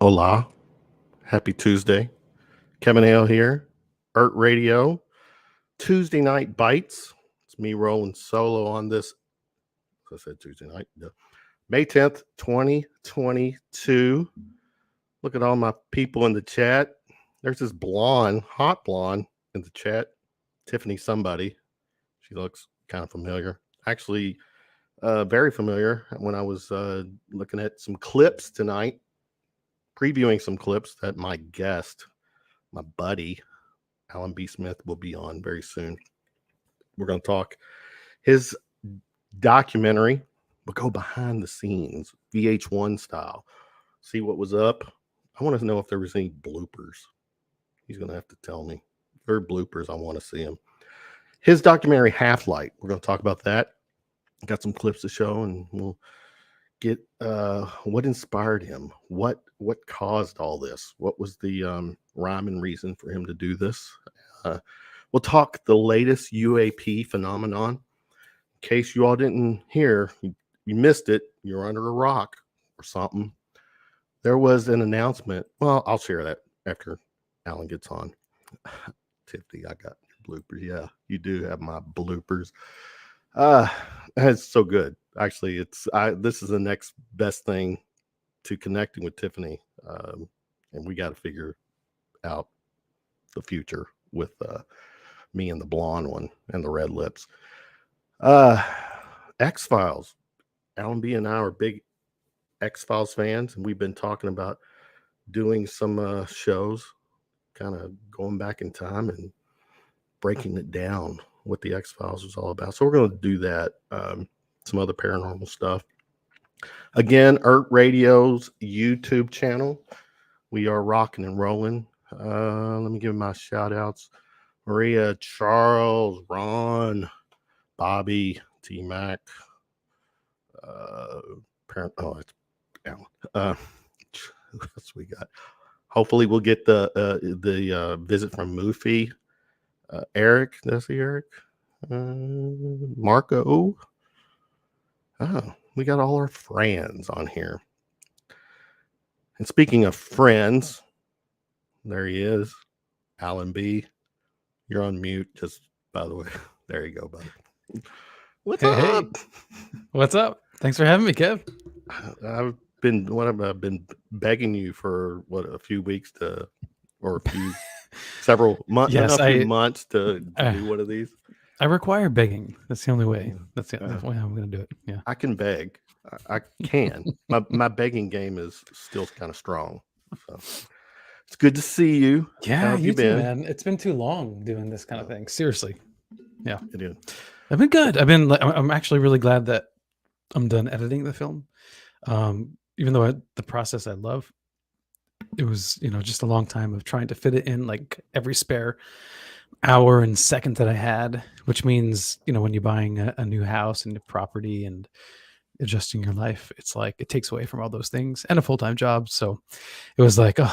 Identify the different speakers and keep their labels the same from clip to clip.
Speaker 1: Hola. Happy Tuesday. Kevin Hale here. ERRT Radio. Tuesday night bites. It's me rolling solo on this. I said Tuesday night. May 10th, 2022. Look at all my people in the chat. There's this blonde, hot blonde in the chat. Tiffany somebody. She looks kind of familiar. Actually, very familiar when I was looking at some clips tonight. Previewing some clips that my guest, my buddy, Alan B. Smith, will be on very soon. We're going to talk his documentary. We'll go behind the scenes, VH1 style, see what was up. I want to know if there was any bloopers. He's going to have to tell me. If there are bloopers, I want to see him. His documentary, Half-Light, we're going to talk about that. Got some clips to show, and we'll get what inspired him, what caused all this, what was the rhyme and reason for him to do this. We'll talk the latest UAP phenomenon. In case you all didn't hear, you missed it, you're under a rock or something. There was an announcement. Well, I'll share that after Alan gets on. Tiffany, I got your bloopers. Yeah, you do have my bloopers. It's so good. Actually, this is the next best thing to connecting with Tiffany, and we got to figure out the future with me and the blonde one and the red lips. X-Files. Alan B and I are big X-Files fans, and we've been talking about doing some shows, kind of going back in time and breaking it down, what the X-Files was all about. So we're going to do that. Some other paranormal stuff. Again, ERRT Radio's YouTube channel. We are rocking and rolling. Let me give my shout outs. Maria, Charles, Ron, Bobby, T-Mac. It's Alan. Who else we got? Hopefully we'll get the visit from Moofy. Eric, did I see Eric? Marco. Oh, we got all our friends on here. And speaking of friends, there he is, Alan B. You're on mute, just by the way. There you go, buddy. What's up?
Speaker 2: Hey. What's up? Thanks for having me, Kev.
Speaker 1: I've been begging you for a few weeks several months,
Speaker 2: Yes,
Speaker 1: a few months to do one of these.
Speaker 2: I require begging. That's the only way. That's the way I'm going to do it. Yeah,
Speaker 1: I can beg. I can. my begging game is still kind of strong. So it's good to see you.
Speaker 2: Yeah,
Speaker 1: How have you been,
Speaker 2: too, man? It's been too long doing this kind of thing. Seriously. Yeah,
Speaker 1: it is.
Speaker 2: I've been good. I'm actually really glad that I'm done editing the film. Even though the process I love, it was just a long time of trying to fit it in, like every spare hour and second that I had, which means when you're buying a new house and a property and adjusting your life, it's like it takes away from all those things and a full-time job. So it was like, I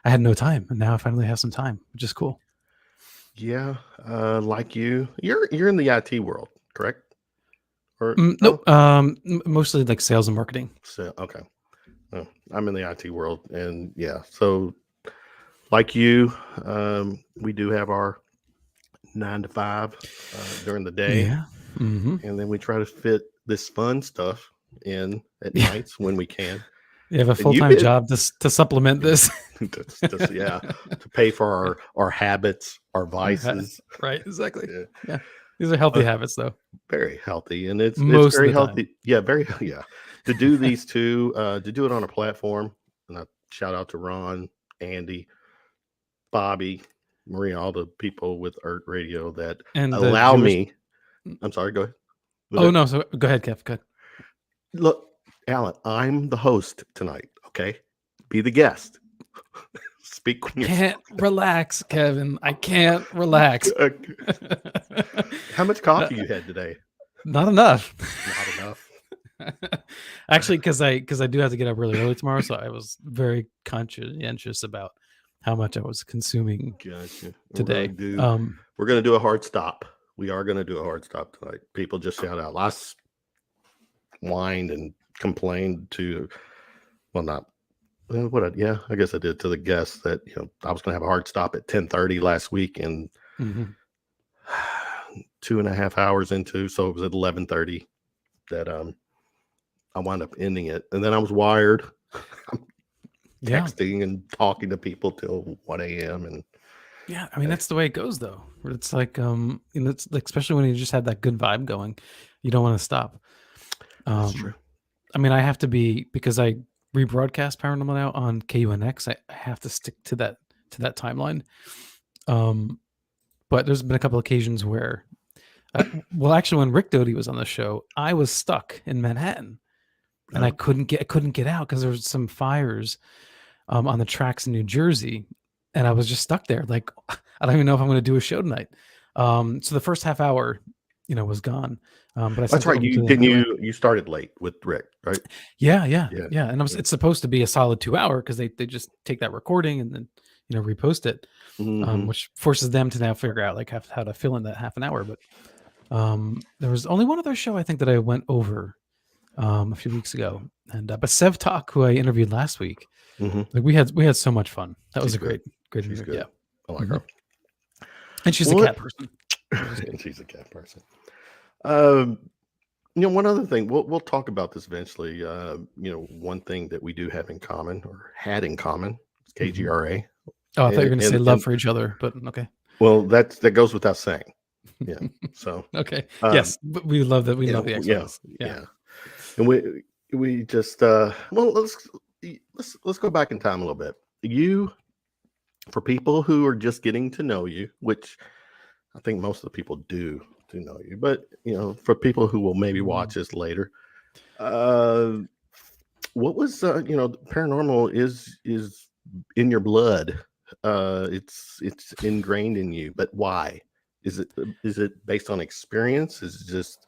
Speaker 2: had no time, and now I finally have some time, which is cool.
Speaker 1: Yeah, like you're in the IT world, correct? Or
Speaker 2: nope, mostly like sales and marketing.
Speaker 1: So okay, I'm in the IT world, and yeah, so like you, we do have our 9 to 5 during the day, and then we try to fit this fun stuff in at nights when we can.
Speaker 2: You have a full-time job to supplement this.
Speaker 1: To pay for our habits, our vices.
Speaker 2: Right, exactly. Yeah. These are healthy habits, though.
Speaker 1: Very healthy, and it's very healthy. Time. Yeah, to do these two, to do it on a platform, and I shout out to Ron, Andy, Bobby, Maria, all the people with ERRT Radio that allow me. I'm sorry, go ahead.
Speaker 2: No, so go ahead, Kev. Go ahead.
Speaker 1: Look, Alan, I'm the host tonight, okay? Be the guest. Speak when you're...
Speaker 2: Can't relax, Kevin. I can't relax.
Speaker 1: How much coffee you had today?
Speaker 2: Not enough.
Speaker 1: Not enough.
Speaker 2: Actually, because I do have to get up really early tomorrow, so I was very conscientious about how much I was consuming today.
Speaker 1: We're going to do a hard stop. We are going to do a hard stop tonight. People just shout out. Last whined and complained to, well, not Yeah, I guess I did to the guests that I was going to have a hard stop at 10:30 last week, and
Speaker 2: Mhm.
Speaker 1: 2.5 hours into, so it was at 11:30 that I wound up ending it, and then I was wired. I'm
Speaker 2: Yeah.
Speaker 1: texting and talking to people till 1 a.m. and
Speaker 2: Yeah, I mean that's the way it goes though. Where it's like it's like, especially when you just have that good vibe going, you don't want to stop.
Speaker 1: that's true.
Speaker 2: I mean, I have to be, because I rebroadcast Paranormal now on KUNX. I have to stick to that timeline. But there's been a couple occasions where, well, actually, when Rick Doty was on the show, I was stuck in Manhattan and I couldn't get out because there was some fires on the tracks in New Jersey, and I was just stuck there. Like, I don't even know if I'm going to do a show tonight. So the first half hour, was gone. But I
Speaker 1: That's
Speaker 2: sent it
Speaker 1: right.
Speaker 2: over
Speaker 1: You
Speaker 2: to them
Speaker 1: didn't
Speaker 2: anyway.
Speaker 1: you started late with Rick, right?
Speaker 2: Yeah.
Speaker 1: Yeah.
Speaker 2: And it's supposed to be a solid 2 hour because they just take that recording and then repost it,
Speaker 1: Mhm.
Speaker 2: which forces them to now figure out like how to fill in that half an hour. But there was only one other show I think that I went over a few weeks ago, and but Sev Talk, who I interviewed last week,
Speaker 1: Mhm.
Speaker 2: like we had so much fun. That was
Speaker 1: She's
Speaker 2: a
Speaker 1: good.
Speaker 2: great
Speaker 1: She's
Speaker 2: interview.
Speaker 1: good. I like
Speaker 2: Yeah.
Speaker 1: her.
Speaker 2: And she's a
Speaker 1: Well,
Speaker 2: cat person, which is good.
Speaker 1: she's a cat person. Um, one other thing, we'll talk about this eventually. One thing that we do have in common, or had in common, is
Speaker 2: Mhm.
Speaker 1: KGRA,
Speaker 2: Oh, I thought you were
Speaker 1: and
Speaker 2: going to say
Speaker 1: and
Speaker 2: love
Speaker 1: and
Speaker 2: for each other, but okay.
Speaker 1: well, that goes without saying. Yeah. So,
Speaker 2: Okay.
Speaker 1: um,
Speaker 2: Yes, but we love that. We love the
Speaker 1: yeah,
Speaker 2: X-Files. Yeah.
Speaker 1: yeah, and we just well, let's go back in time a little bit. For people who are just getting to know you, which I think most of the people do know you, but for people who will maybe watch this later, uh, what was paranormal is in your blood. It's ingrained in you, but why? Is it based on experience? Is it just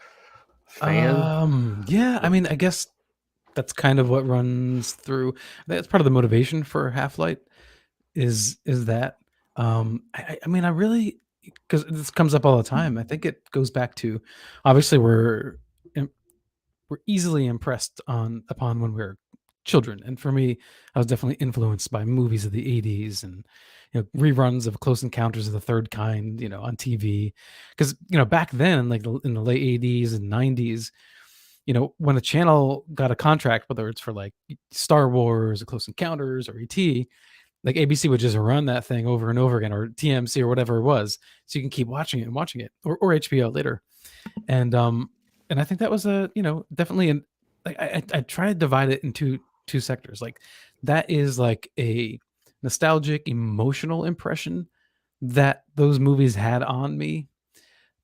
Speaker 1: fan?
Speaker 2: Yeah, I mean, I guess that's kind of what runs through. That's part of the motivation for Half-Light is that I mean, I really, because this comes up all the time. I think it goes back to, obviously we're easily impressed upon when we're children, and for me, I was definitely influenced by movies of the 80s and reruns of Close Encounters of the Third Kind, on TV, because back then, like in the late 80s and 90s, when a channel got a contract, whether it's for like Star Wars or Close Encounters or ET, like ABC would just run that thing over and over again, or TMC or whatever it was, so you can keep watching it and watching it, or HBO later. And I think that was definitely an, like, I try to divide it into two sectors. Like, that is like a nostalgic emotional impression that those movies had on me,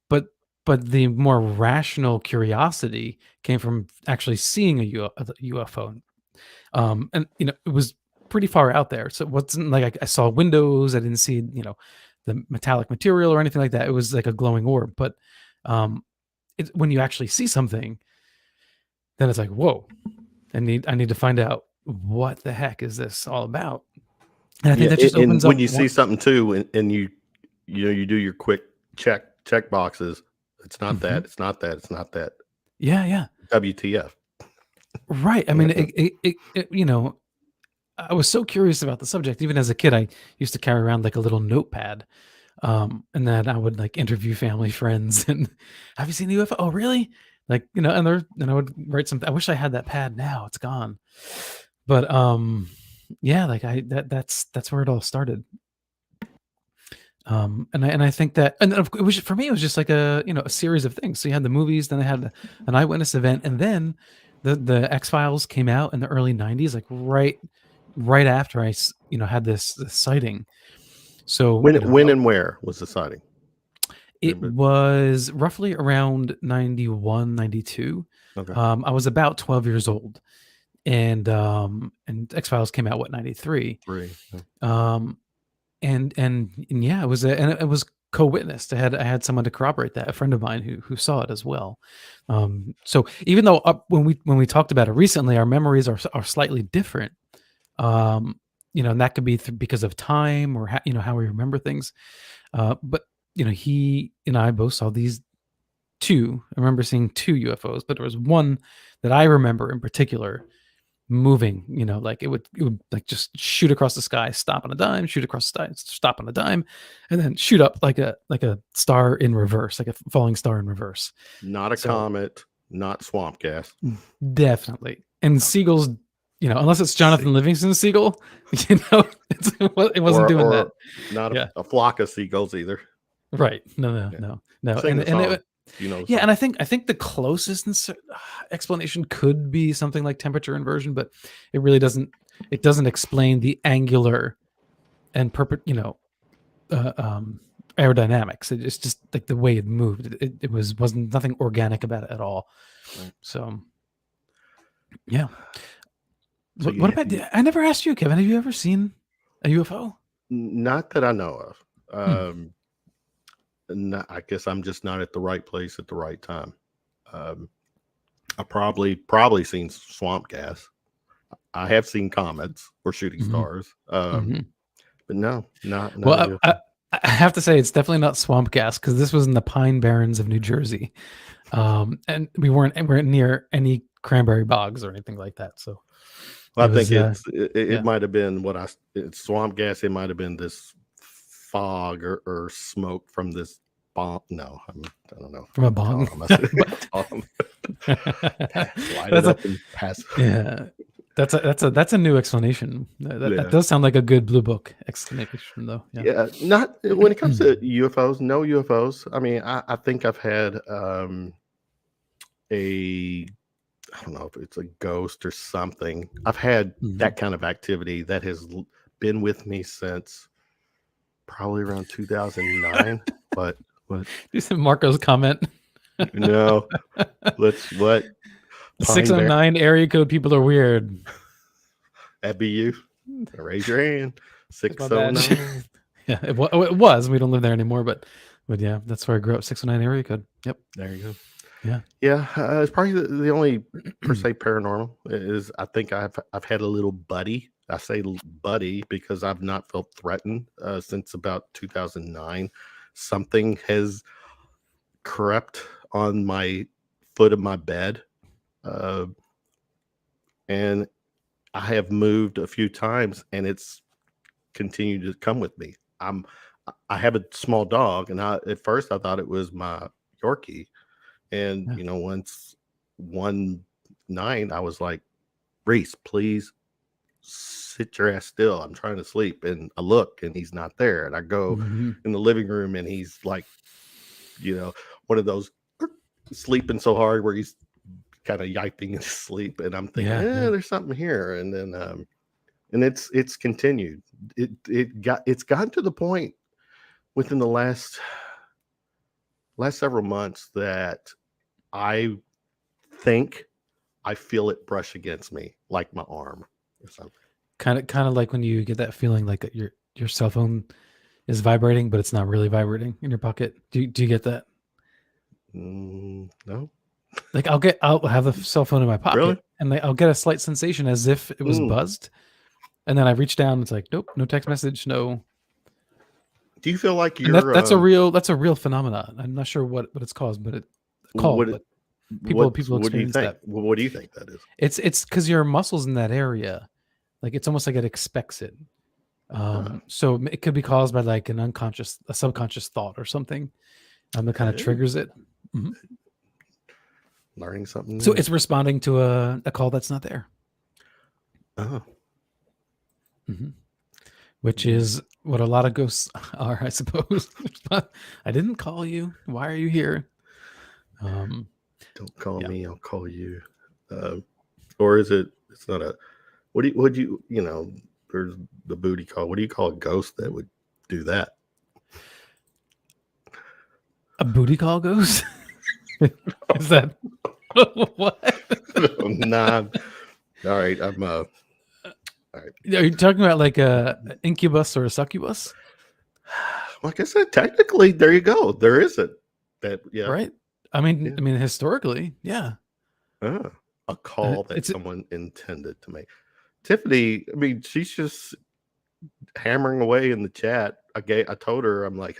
Speaker 2: but the more rational curiosity came from actually seeing a UFO. And it was pretty far out there, so it wasn't like I saw windows. I didn't see the metallic material or anything like that. It was like a glowing orb. But um when you actually see something, then it's like, whoa, I need to find out what the heck is this all about. And I think
Speaker 1: Yeah,
Speaker 2: that just
Speaker 1: and
Speaker 2: opens
Speaker 1: when
Speaker 2: up
Speaker 1: you see
Speaker 2: one.
Speaker 1: something too, and you do your quick check boxes. It's not
Speaker 2: Mhm.
Speaker 1: that. It's not that. It's not that.
Speaker 2: Yeah,
Speaker 1: WTF?
Speaker 2: right. I mean,
Speaker 1: Yeah.
Speaker 2: I was so curious about the subject. Even as a kid, I used to carry around like a little notepad, and then I would like interview family friends and, have you seen the UFO? Oh, really? Like, and I would write something. I wish I had that pad now. It's gone. But yeah, like that's where it all started. And I think that, and then it was, for me, it was just like a series of things. So you had the movies, then I had an eyewitness event, and then the X-Files came out in the early 90s, like right after had this sighting. So
Speaker 1: When and where was the sighting?
Speaker 2: it
Speaker 1: Remember?
Speaker 2: was roughly around 91, 92.
Speaker 1: Okay.
Speaker 2: I was about 12 years old, and X-Files came out, what, 93.
Speaker 1: 3. Yeah.
Speaker 2: And yeah, it was co-witnessed. I had someone to corroborate that, a friend of mine who saw it as well. So even though when we talked about it recently, our memories are slightly different. And that could be because of time, or how we remember things. But he and I both saw these two. I remember seeing two UFOs, but there was one that I remember in particular moving, like it would like just shoot across the sky, stop on a dime, shoot across the sky, stop on a dime, and then shoot up like a star in reverse, like a falling star in reverse.
Speaker 1: Not a comet, not swamp gas.
Speaker 2: Definitely. And seagulls, unless it's Jonathan Livingston seagull, it wasn't doing that.
Speaker 1: Not a flock of seagulls either.
Speaker 2: Right. No.
Speaker 1: Sing the song.
Speaker 2: Yeah, and I think the closest explanation could be something like temperature inversion, but it really doesn't. It doesn't explain the angular and aerodynamics. It's just like the way it moved. It wasn't nothing organic about it at all.
Speaker 1: Right.
Speaker 2: So, yeah. So what about? I never asked you, Kevin. Have you ever seen a UFO?
Speaker 1: Not that I know of. I guess I'm just not at the right place at the right time. I probably seen swamp gas. I have seen comets or shooting stars. But no, not.
Speaker 2: Well, I have to say it's definitely not swamp gas, because this was in the Pine Barrens of New Jersey, and we weren't near any cranberry bogs or anything like that. So,
Speaker 1: I think it might have been it's swamp gas. It might have been this fog or smoke from this bomb. No, I don't know.
Speaker 2: From a bomb. That's a new explanation. That does sound like a good Blue Book explanation, though.
Speaker 1: Yeah, not when it comes to UFOs. No UFOs. I mean, I think I've had I don't know if it's a ghost or something. I've had that kind of activity that has been with me since probably around 2009. But
Speaker 2: you said Marco's comment.
Speaker 1: No, what?
Speaker 2: 609 area code people are weird.
Speaker 1: That'd be you. Raise your hand. 609.
Speaker 2: Yeah, it was. We don't live there anymore, but yeah, that's where I grew up. 609 area code. Yep.
Speaker 1: There you go.
Speaker 2: Yeah.
Speaker 1: It's probably the only per se paranormal is I think I've had a little buddy. I say buddy because I've not felt threatened since about 2009. Something has crept on my foot of my bed, and I have moved a few times, and it's continued to come with me. I have a small dog, and at first I thought it was my Yorkie. And, once one night I was like, Reese, please sit your ass still. I'm trying to sleep. And I look and he's not there. And I go in the living room and he's like, one of those sleeping so hard where he's kind of yiping in his sleep. And I'm thinking, there's something here. And then, and it's continued. It's gotten to the point within the last several months that I think I feel it brush against me, like my arm or something.
Speaker 2: Kind of like when you get that feeling like your cell phone is vibrating, but it's not really vibrating in your pocket. Do you get that?
Speaker 1: No.
Speaker 2: Like I'll have the cell phone in my pocket,
Speaker 1: really?
Speaker 2: And I'll get a slight sensation as if it was buzzed, and then I reach down. It's like, nope, no text message, no.
Speaker 1: Do you feel like you're?
Speaker 2: That's a real phenomenon. I'm not sure what it's caused, but people experience that.
Speaker 1: What do you think that is?
Speaker 2: It's because your muscles in that area, like it's almost like it expects it. So it could be caused by like a subconscious thought or something, that kind of triggers it. Mm-hmm.
Speaker 1: Learning something new.
Speaker 2: So it's responding to a call that's not there.
Speaker 1: Oh.
Speaker 2: Mm-hmm. Which is what a lot of ghosts are, I suppose. I didn't call you. Why are you here?
Speaker 1: Don't call me. I'll call you. Or is it? It's not a. Would you? There's the booty call. What do you call a ghost that would do that?
Speaker 2: A booty call ghost? Is that what?
Speaker 1: Nah. All right. I'm. All right.
Speaker 2: Are you talking about like a incubus or a succubus?
Speaker 1: Like I said, technically, there you go. There is it. That
Speaker 2: right. I mean, historically, yeah.
Speaker 1: A call that someone intended to make. Tiffany, I mean, she's just hammering away in the chat. I told her, I'm like,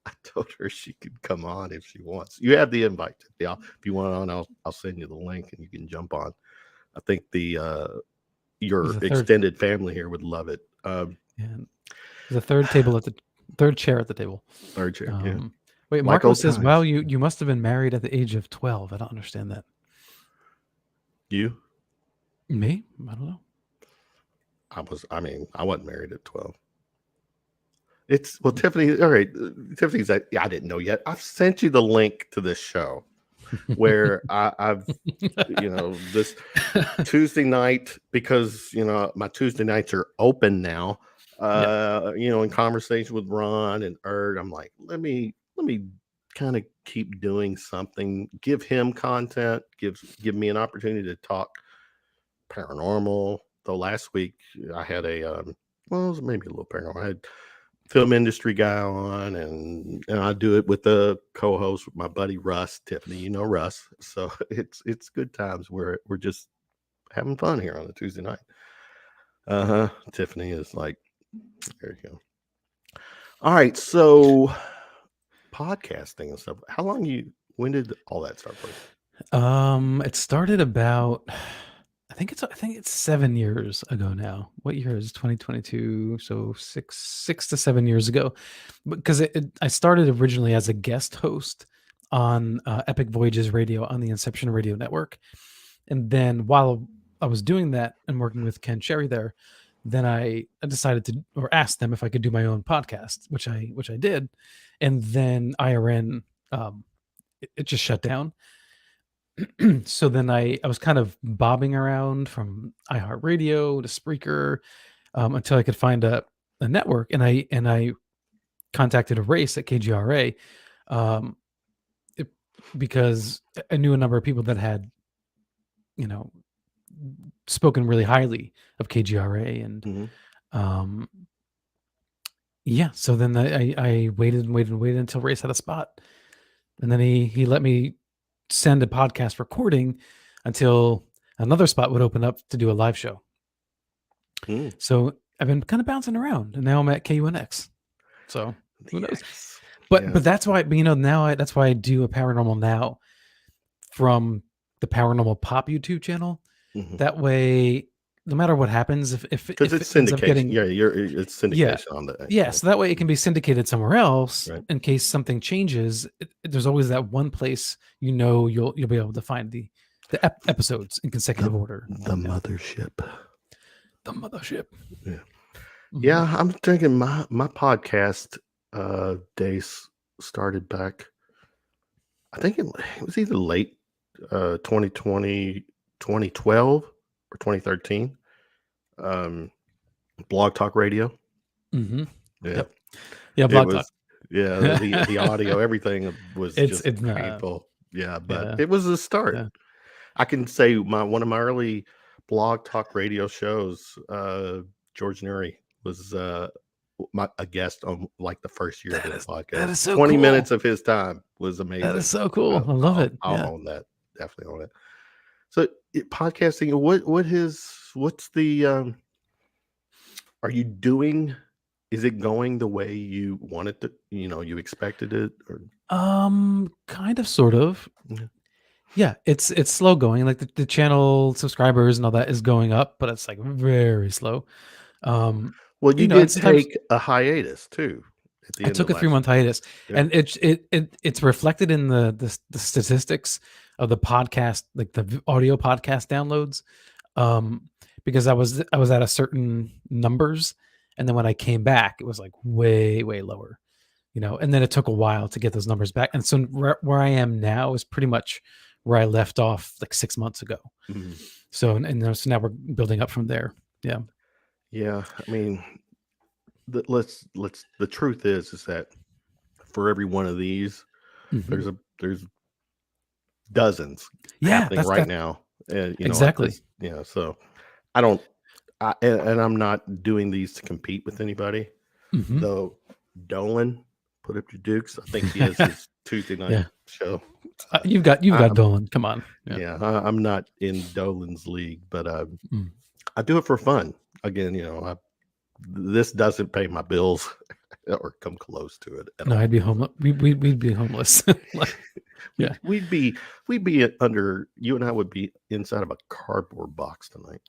Speaker 1: I told her she could come on if she wants. You have the invite. Yeah, if you want on, I'll send you the link and you can jump on. I think your
Speaker 2: There's a
Speaker 1: extended family here would love it.
Speaker 2: there's a third chair at the table.
Speaker 1: Third chair, yeah.
Speaker 2: Wait,
Speaker 1: Like
Speaker 2: Marco
Speaker 1: old
Speaker 2: says,
Speaker 1: times.
Speaker 2: "Wow, you must have been married at the age of 12." I don't understand that.
Speaker 1: You?
Speaker 2: Me? I don't know.
Speaker 1: I wasn't married at 12. Tiffany. All right, Tiffany's like, yeah, I didn't know yet. I've sent you the link to this show where I've, this Tuesday night, because my Tuesday nights are open now. In conversation with Ron and Erd, I'm like, let me kind of keep doing something, give him content, give me an opportunity to talk paranormal. Though last week I had it was maybe a little paranormal. I had film industry guy on, and I do it with the co-host with my buddy Russ. Tiffany, Russ. So it's good times where we're just having fun here on a Tuesday night. Tiffany is like, there you go. All right, so podcasting and stuff. When did all that start for you?
Speaker 2: It started about, I think it's 7 years ago now. What year is 2022? So 6 to 7 years ago, because I started originally as a guest host on Epic Voyages Radio on the Inception Radio Network, and then while I was doing that and working with Ken Sherry there, then I decided to, or asked them if I could do my own podcast, which I did, and then IRN it just shut down. So then I was kind of bobbing around from iHeartRadio to Spreaker until I could find a network, and I contacted a race at KGRA because I knew a number of people that had spoken really highly of KGRA, and so then I waited until Race had a spot, and then he let me send a podcast recording until another spot would open up to do a live show. So I've been kind of bouncing around, and now I'm at KUNX. So who knows? But that's why, that's why I do a paranormal now from the Paranormal Pop YouTube channel. That way, no matter what happens, if
Speaker 1: because it's syndication, it's syndication on that.
Speaker 2: So that way it can be syndicated somewhere else, right? In case something changes. There's always that one place you'll be able to find the episodes in consecutive order.
Speaker 1: The mothership.
Speaker 2: The mothership.
Speaker 1: Yeah. Yeah, I'm thinking my podcast days started back. I think it was either late 2020, 2012 or 2013. Blog Talk Radio.
Speaker 2: Yeah. Yeah, Blog Talk.
Speaker 1: Yeah, the audio, everything was just painful. But it was a start. Yeah. I can say one of my early Blog Talk Radio shows, George Neri was a guest on like the first year of the podcast.
Speaker 2: That is so
Speaker 1: 20
Speaker 2: cool.
Speaker 1: minutes of his time was amazing.
Speaker 2: That is so cool. I love it.
Speaker 1: I'll own that. Definitely own it. So podcasting, what's the are you doing? Is it going the way you wanted to, you expected it, or
Speaker 2: kind of, sort of? Yeah, it's slow going. Like the channel subscribers and all that is going up, but it's like very slow.
Speaker 1: Well, you did take a hiatus too.
Speaker 2: I took a 3-month hiatus, and it's reflected in the statistics of the podcast, like the audio podcast downloads, because I was at a certain numbers, and then when I came back, it was like way lower, and then it took a while to get those numbers back, and so where I am now is pretty much where I left off like 6 months ago. So so now we're building up from there.
Speaker 1: Yeah. I mean, the truth is that for every one of these, there's dozens happening right now. And
Speaker 2: exactly.
Speaker 1: So I'm not doing these to compete with anybody. Though Dolan, put up your dukes. I think he has his Tuesday night show.
Speaker 2: You've got Dolan. Come on.
Speaker 1: I'm not in Dolan's league, but I do it for fun. Again, this doesn't pay my bills. or come close to it at
Speaker 2: No,
Speaker 1: all.
Speaker 2: I'd be homeless. We'd be homeless. Like, yeah.
Speaker 1: We'd be under, you and I would be inside of a cardboard box tonight.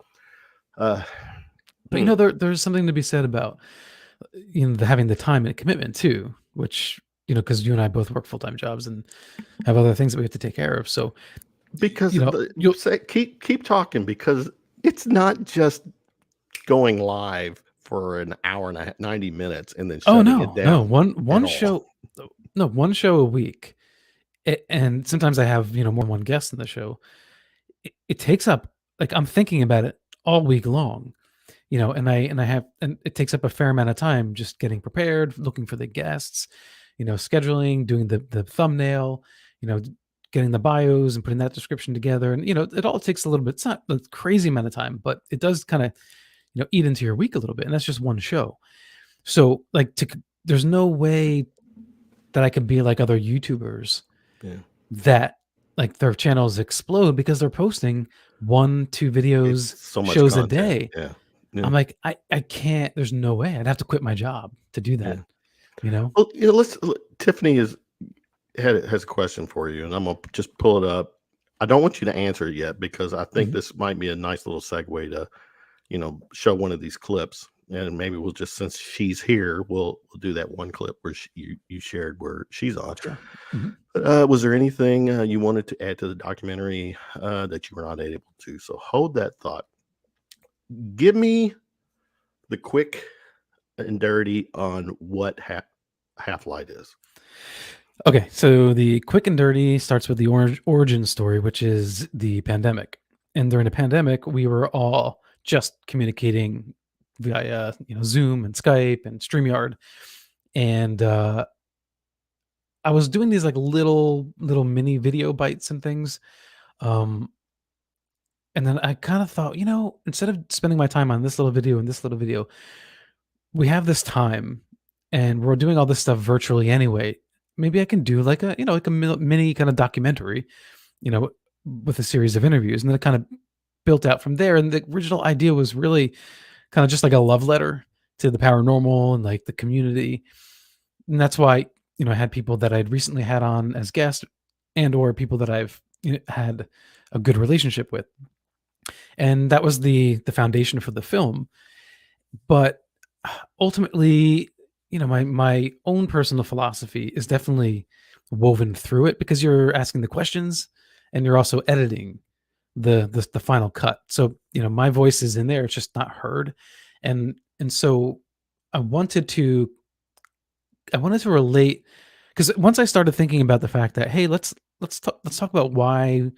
Speaker 2: But there's something to be said about having the time and commitment too, which because you and I both work full-time jobs and have other things that we have to take care of. So
Speaker 1: because
Speaker 2: you'll
Speaker 1: say keep talking, because it's not just going live for an hour and 90 minutes and then shutting it down.
Speaker 2: One show, one show a week, and sometimes I have more than one guest in the show. It takes up, like, I'm thinking about it all week long, and it takes up a fair amount of time just getting prepared, looking for the guests, scheduling, doing the thumbnail, getting the bios and putting that description together, and it all takes a little bit. It's not a crazy amount of time, but it does kind of eat into your week a little bit, and that's just one show. So there's no way that I could be like other YouTubers that like their channels explode because they're posting 1-2 videos,
Speaker 1: so much
Speaker 2: shows
Speaker 1: content.
Speaker 2: a day.
Speaker 1: Yeah.
Speaker 2: I'm like, I can't, there's no way. I'd have to quit my job to do that.
Speaker 1: Well, Tiffany has a question for you, and I'm gonna just pull it up. I don't want you to answer it yet because I think this might be a nice little segue to show one of these clips, and maybe we'll just, since she's here, we'll do that one clip where you shared where she's on.
Speaker 2: Sure.
Speaker 1: Was there anything you wanted to add to the documentary that you were not able to? So hold that thought. Give me the quick and dirty on what Half-Light is.
Speaker 2: Okay, so the quick and dirty starts with the origin story, which is the pandemic. And during the pandemic, we were all just communicating via Zoom and Skype and StreamYard, and I was doing these like little mini video bites and things, and then I kind of thought, instead of spending my time on this little video and this little video, we have this time, and we're doing all this stuff virtually anyway. Maybe I can do like a mini kind of documentary, with a series of interviews, and then it kind of built out from there. And the original idea was really kind of just like a love letter to the paranormal and like the community. And that's why, I had people that I'd recently had on as guests and or people that I've had a good relationship with. And that was the foundation for the film. But ultimately, my own personal philosophy is definitely woven through it, because you're asking the questions and you're also editing the final cut. So, my voice is in there, it's just not heard. And so I wanted to relate, because once I started thinking about the fact that, hey, let's talk about why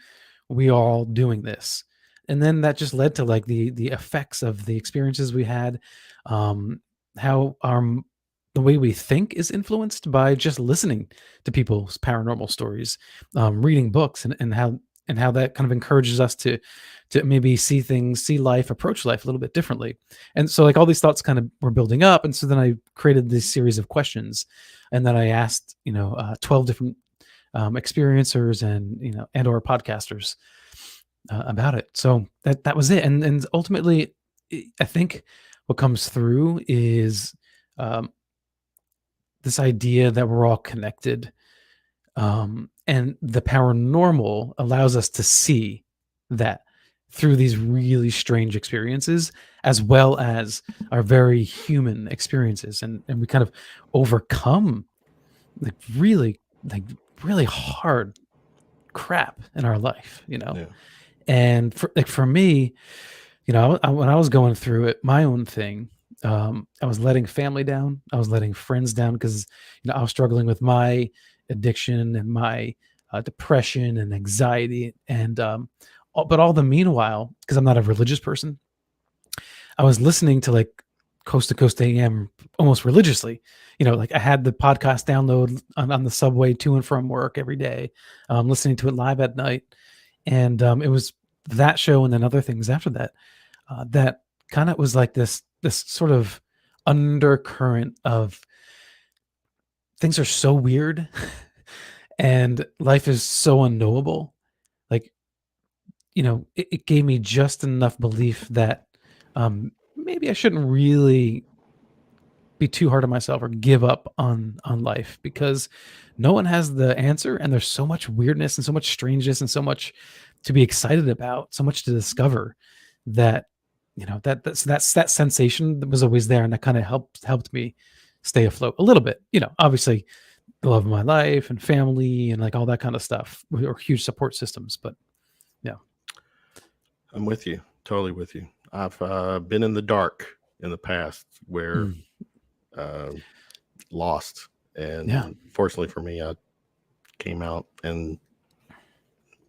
Speaker 2: we are all doing this. And then that just led to like the effects of the experiences we had, how the way we think is influenced by just listening to people's paranormal stories, reading books, and how that kind of encourages us to maybe see life, approach life a little bit differently. And so like all these thoughts kind of were building up. And so then I created this series of questions, and then I asked, 12 different experiencers and or podcasters about it. So that was it. And ultimately, I think what comes through is this idea that we're all connected, and the paranormal allows us to see that through these really strange experiences, as well as our very human experiences, and we kind of overcome like really hard crap in our life, And for me, when I was going through it, my own thing, I was letting family down, I was letting friends down, because I was struggling with my addiction and my depression and anxiety, and but all the meanwhile, because I'm not a religious person, I was listening to like Coast to Coast AM almost religiously. Like I had the podcast download on the subway to and from work every day, listening to it live at night, and it was that show and then other things after that that kind of was like this sort of undercurrent of things are so weird and life is so unknowable. Like, it gave me just enough belief that maybe I shouldn't really be too hard on myself or give up on life, because no one has the answer, and there's so much weirdness and so much strangeness and so much to be excited about, so much to discover, that that's that sensation that was always there, and that kind of helped me stay afloat a little bit. Obviously the love of my life and family and like all that kind of stuff were huge support systems, but yeah.
Speaker 1: I'm with you, totally with you. I've been in the dark in the past where lost, and fortunately for me, I came out and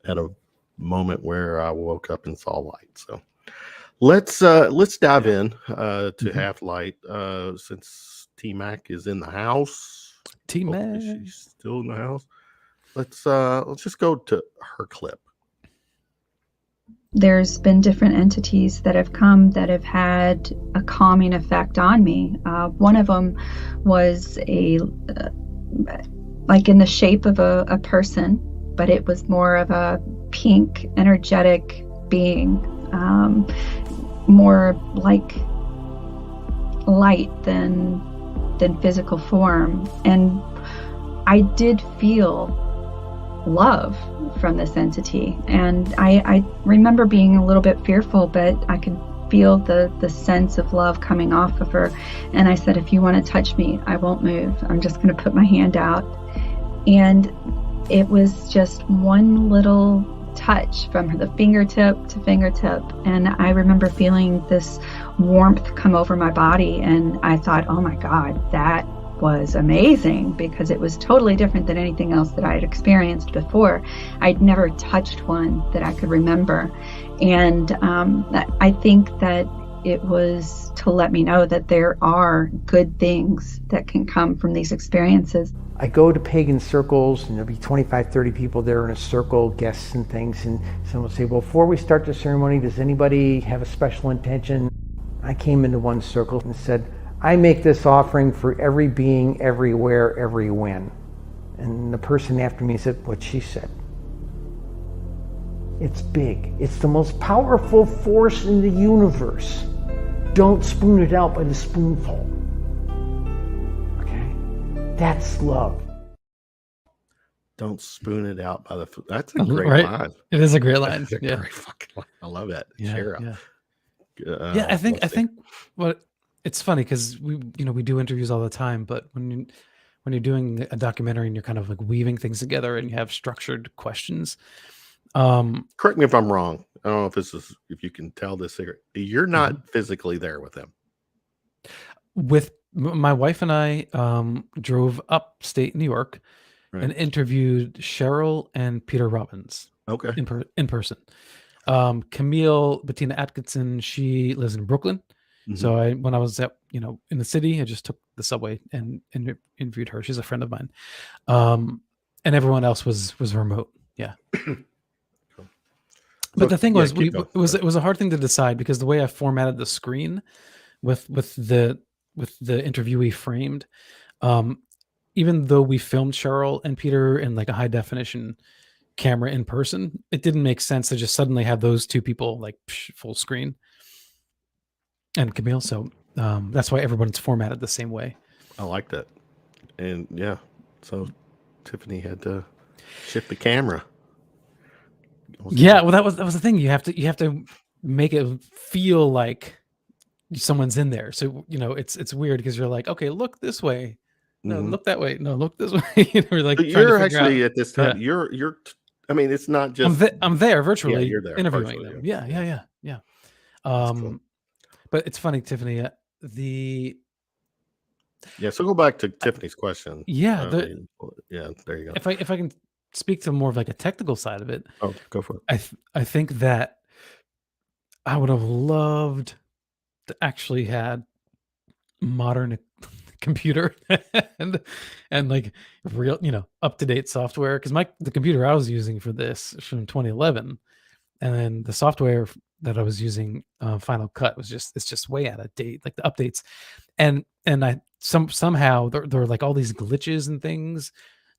Speaker 1: had a moment where I woke up and saw light. So let's dive in to Half Light, since T-Mac is in the house.
Speaker 2: T-Mac,
Speaker 1: she's still in the house. Let's just go to her clip.
Speaker 3: There's been different entities that have come that have had a calming effect on me. One of them was like in the shape of a person, but it was more of a pink, energetic being, more like light than physical form. And I did feel love from this entity, and I remember being a little bit fearful, but I could feel the sense of love coming off of her. And I said, if you want to touch me, I won't move. I'm just going to put my hand out. And it was just one little touch from the fingertip to fingertip, and I remember feeling this warmth come over my body, and I thought, oh my God, that was amazing, because it was totally different than anything else that I had experienced before. I'd never touched one that I could remember. And I think that it was to let me know that there are good things that can come from these experiences.
Speaker 4: I go to pagan circles, and there'll be 25, 30 people there in a circle, guests and things, and someone will say, well, before we start the ceremony, does anybody have a special intention? I came into one circle and said, I make this offering for every being, everywhere, every when. And the person after me said what she said. It's big. It's the most powerful force in the universe. Don't spoon it out by the spoonful. Okay? That's love.
Speaker 1: Don't spoon it out by the food. That's a great line.
Speaker 2: It is a great line.
Speaker 1: That's a great fucking line. I love that.
Speaker 2: Yeah. I think what it's funny, because we do interviews all the time, but when you're doing a documentary and you're kind of like weaving things together and you have structured questions.
Speaker 1: Correct me if I'm wrong. I don't know if you can tell this secret. You're not physically there with them.
Speaker 2: With my wife and I drove upstate New York and interviewed Cheryl and Peter Robbins.
Speaker 1: Okay.
Speaker 2: In person. Camille Bettina Atkinson, she lives in Brooklyn. So when I was in the city, I just took the subway and interviewed her. She's a friend of mine. And everyone else was remote. Yeah. But the thing was, it was a hard thing to decide, because the way I formatted the screen with the interviewee framed, even though we filmed Cheryl and Peter in like a high definition camera in person, it didn't make sense to just suddenly have those two people like full screen. And Camille, so that's why everyone's formatted the same way.
Speaker 1: I like that. And yeah, so Tiffany had to shift the camera.
Speaker 2: Yeah, well, that was the thing. You have to make it feel like someone's in there. So it's weird, because you're like, okay, look this way. No, look that way. No, look this way. We're like,
Speaker 1: you're actually at this time. Yeah. You're. I mean, it's not just.
Speaker 2: I'm there virtually.
Speaker 1: Yeah, you're there
Speaker 2: interviewing them. Yeah.
Speaker 1: Cool.
Speaker 2: But it's funny, Tiffany.
Speaker 1: So go back to Tiffany's question.
Speaker 2: Yeah.
Speaker 1: There you go.
Speaker 2: If I can speak to more of like a technical side of it.
Speaker 1: Oh, go for it.
Speaker 2: I think that I would have loved to actually had modern computer and like real, up to date software. Because the computer I was using for this is from 2011, and then the software that I was using, Final Cut, it's just way out of date, like the updates, and I somehow there were like all these glitches and things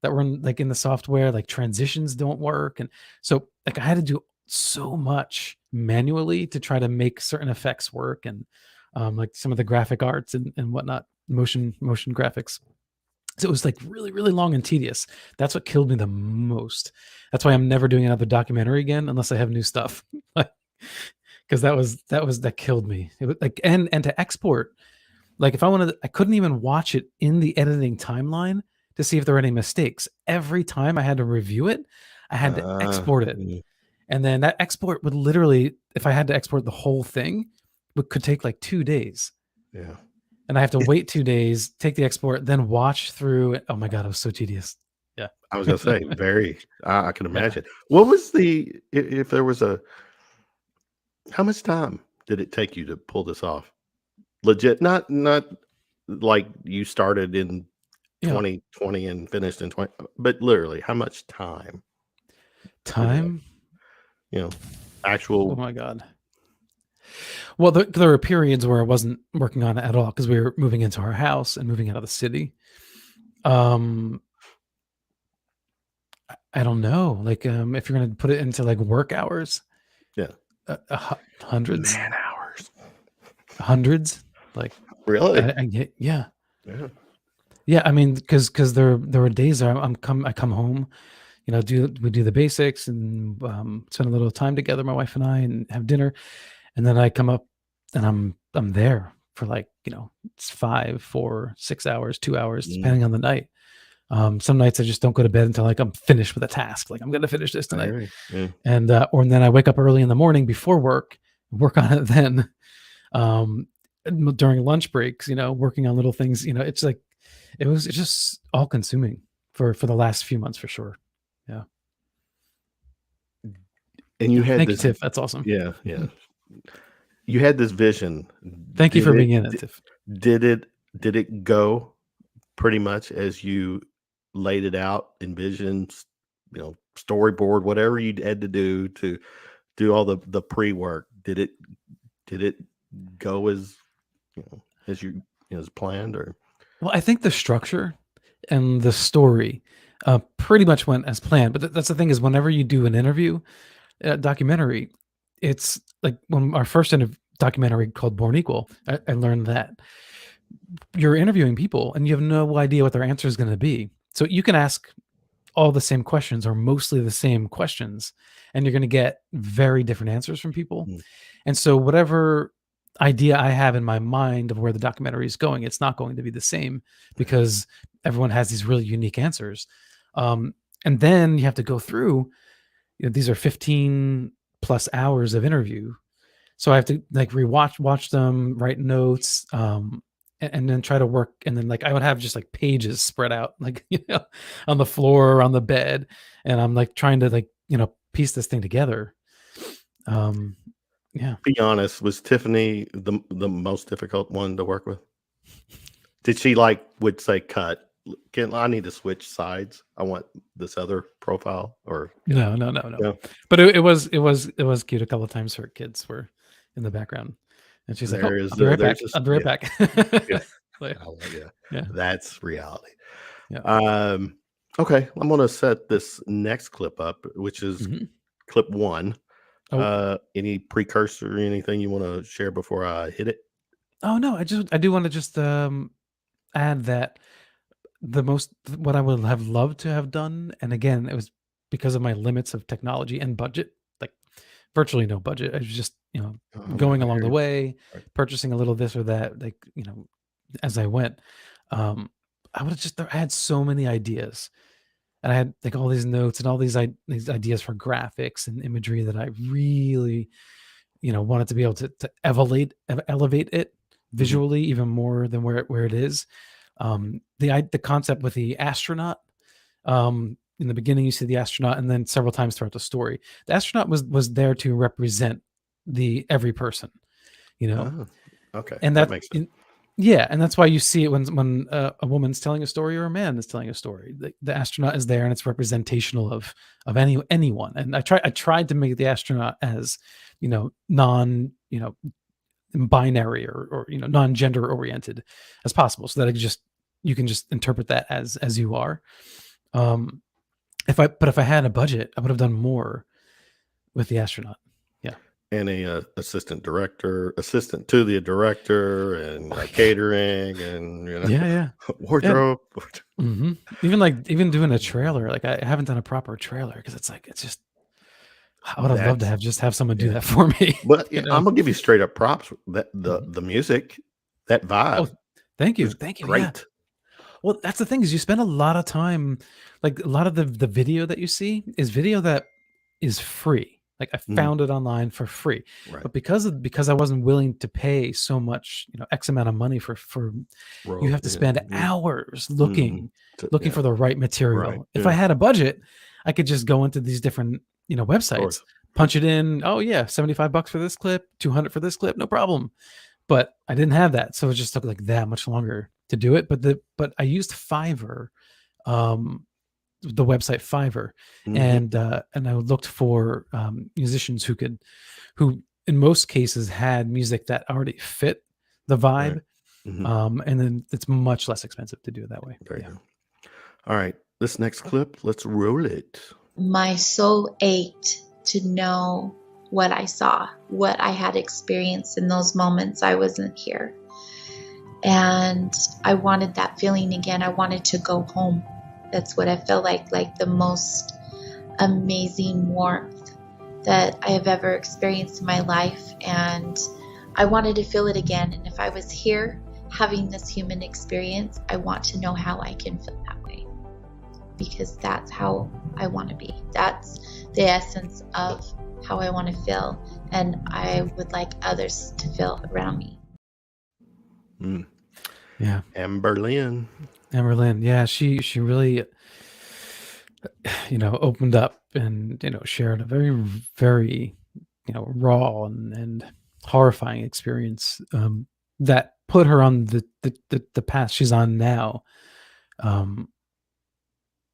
Speaker 2: that were in the software, like transitions don't work, and so like I had to do so much manually to try to make certain effects work, and like some of the graphic arts and whatnot, motion graphics. So it was like really, really long and tedious. That's what killed me the most. That's why I'm never doing another documentary again unless I have new stuff. Because that killed me. It was like, and to export, like if I wanted, I couldn't even watch it in the editing timeline to see if there were any mistakes. Every time I had to review it, I had to export it. And then that export would literally, if I had to export the whole thing, it could take like 2 days.
Speaker 1: Yeah.
Speaker 2: And I have to wait 2 days, take the export, then watch through it. Oh my God, it was so tedious. Yeah.
Speaker 1: I was going to say, I can imagine. What was if there was how much time did it take you to pull this off? Legit, not like you started in 2020 and finished in 20, but literally how much time? Actual.
Speaker 2: Oh my God. Well, there were periods where I wasn't working on it at all because we were moving into our house and moving out of the city. I don't know. Like, if you're going to put it into like work hours, hundreds,
Speaker 1: man hours,
Speaker 2: hundreds. Like,
Speaker 1: really?
Speaker 2: Yeah. I mean, because there were days where I come home, we do the basics and spend a little time together, my wife and I, and have dinner. And then I come up and I'm there for like, it's 5, 4, 6 hours, 2 hours, depending on the night. Some nights I just don't go to bed until like I'm finished with a task. Like I'm going to finish this tonight. And then I wake up early in the morning before work on it then, during lunch breaks, working on little things, it's like, it's just all consuming for the last few months for sure. Yeah.
Speaker 1: And you had
Speaker 2: Thank you, Tiff. That's awesome.
Speaker 1: Yeah. Yeah. You had this vision.
Speaker 2: Thank you for being in it, Tiff.
Speaker 1: Did it go pretty much as you laid it out, envisioned, storyboard, whatever you had to do all the pre-work? Did it go as you as planned? Or
Speaker 2: well, I think the structure and the story pretty much went as planned. But that's the thing, is whenever you do an interview, documentary, it's like when our first documentary called Born Equal, I learned that you're interviewing people and you have no idea what their answer is going to be. So you can ask all the same questions or mostly the same questions, and you're going to get very different answers from people. And so whatever idea I have in my mind of where the documentary is going, it's not going to be the same because everyone has these really unique answers. And then you have to go through, these are 15 plus hours of interview. So I have to like watch them, write notes, and then try to work. And then like I would have just like pages spread out, like, on the floor or on the bed. And I'm like trying to like, piece this thing together. Yeah.
Speaker 1: Be honest, was Tiffany the most difficult one to work with? Did she would say, cut? I need to switch sides. I want this other profile, or
Speaker 2: no. But it was cute. A couple of times her kids were in the background, and she's like, "I'll be right back. I'll be right back."
Speaker 1: Yeah, that's reality.
Speaker 2: Yeah.
Speaker 1: Okay, I'm gonna set this next clip up, which is clip 1. Any precursor or anything you want to share before I hit it?
Speaker 2: Oh no, I do want to just add that what I would have loved to have done, and again, it was because of my limits of technology and budget, like virtually no budget. I was just, going along the way, purchasing a little this or that, like, as I went. I would have I had so many ideas, and I had like all these notes and all these ideas for graphics and imagery that I really, wanted to be able to elevate it visually even more than where it is. The concept with the astronaut, in the beginning you see the astronaut, and then several times throughout the story, the astronaut was there to represent every person,
Speaker 1: okay,
Speaker 2: and
Speaker 1: that makes sense.
Speaker 2: And that's why you see it when a woman's telling a story or a man is telling a story. The astronaut is there, and it's representational of anyone. And I tried to make the astronaut as non binary or non-gender oriented as possible, so that you can just interpret that as you are. If I had a budget, I would have done more with the astronaut. Yeah.
Speaker 1: and a assistant to the director, and catering, and
Speaker 2: Yeah.
Speaker 1: wardrobe.
Speaker 2: Even doing a trailer. Like, I haven't done a proper trailer because it's just, I would have loved to have someone do that for me.
Speaker 1: But I'm gonna give you straight up props. That the music, that vibe.
Speaker 2: Oh, thank you.
Speaker 1: Great.
Speaker 2: Yeah. Well, that's the thing, is you spend a lot of time, like, a lot of the video that you see is video that is free. Like, I found it online for free,
Speaker 1: Right.
Speaker 2: but because I wasn't willing to pay so much, X amount of money for you have to spend hours looking for the right material.
Speaker 1: Right.
Speaker 2: If I had a budget, I could just go into these different websites, punch it in. Oh yeah, $75 for this clip, $200 for this clip, no problem. But I didn't have that, so it just took like that much longer to do it. But I used Fiverr, the website Fiverr, and I looked for musicians who in most cases had music that already fit the vibe, and then it's much less expensive to do it that way.
Speaker 1: There you go. All right, this next clip, let's roll it.
Speaker 5: My soul ached to know what I saw, what I had experienced in those moments I wasn't here. And I wanted that feeling again. I wanted to go home. That's what I felt like the most amazing warmth that I have ever experienced in my life. And I wanted to feel it again. And if I was here having this human experience, I want to know how I can feel that way. Because that's how I want to be. That's the essence of how I want to feel. And I would like others to feel around me.
Speaker 2: Yeah.
Speaker 1: Amberlynn.
Speaker 2: Yeah, she really opened up and shared a very, very raw and horrifying experience that put her on the path she's on now,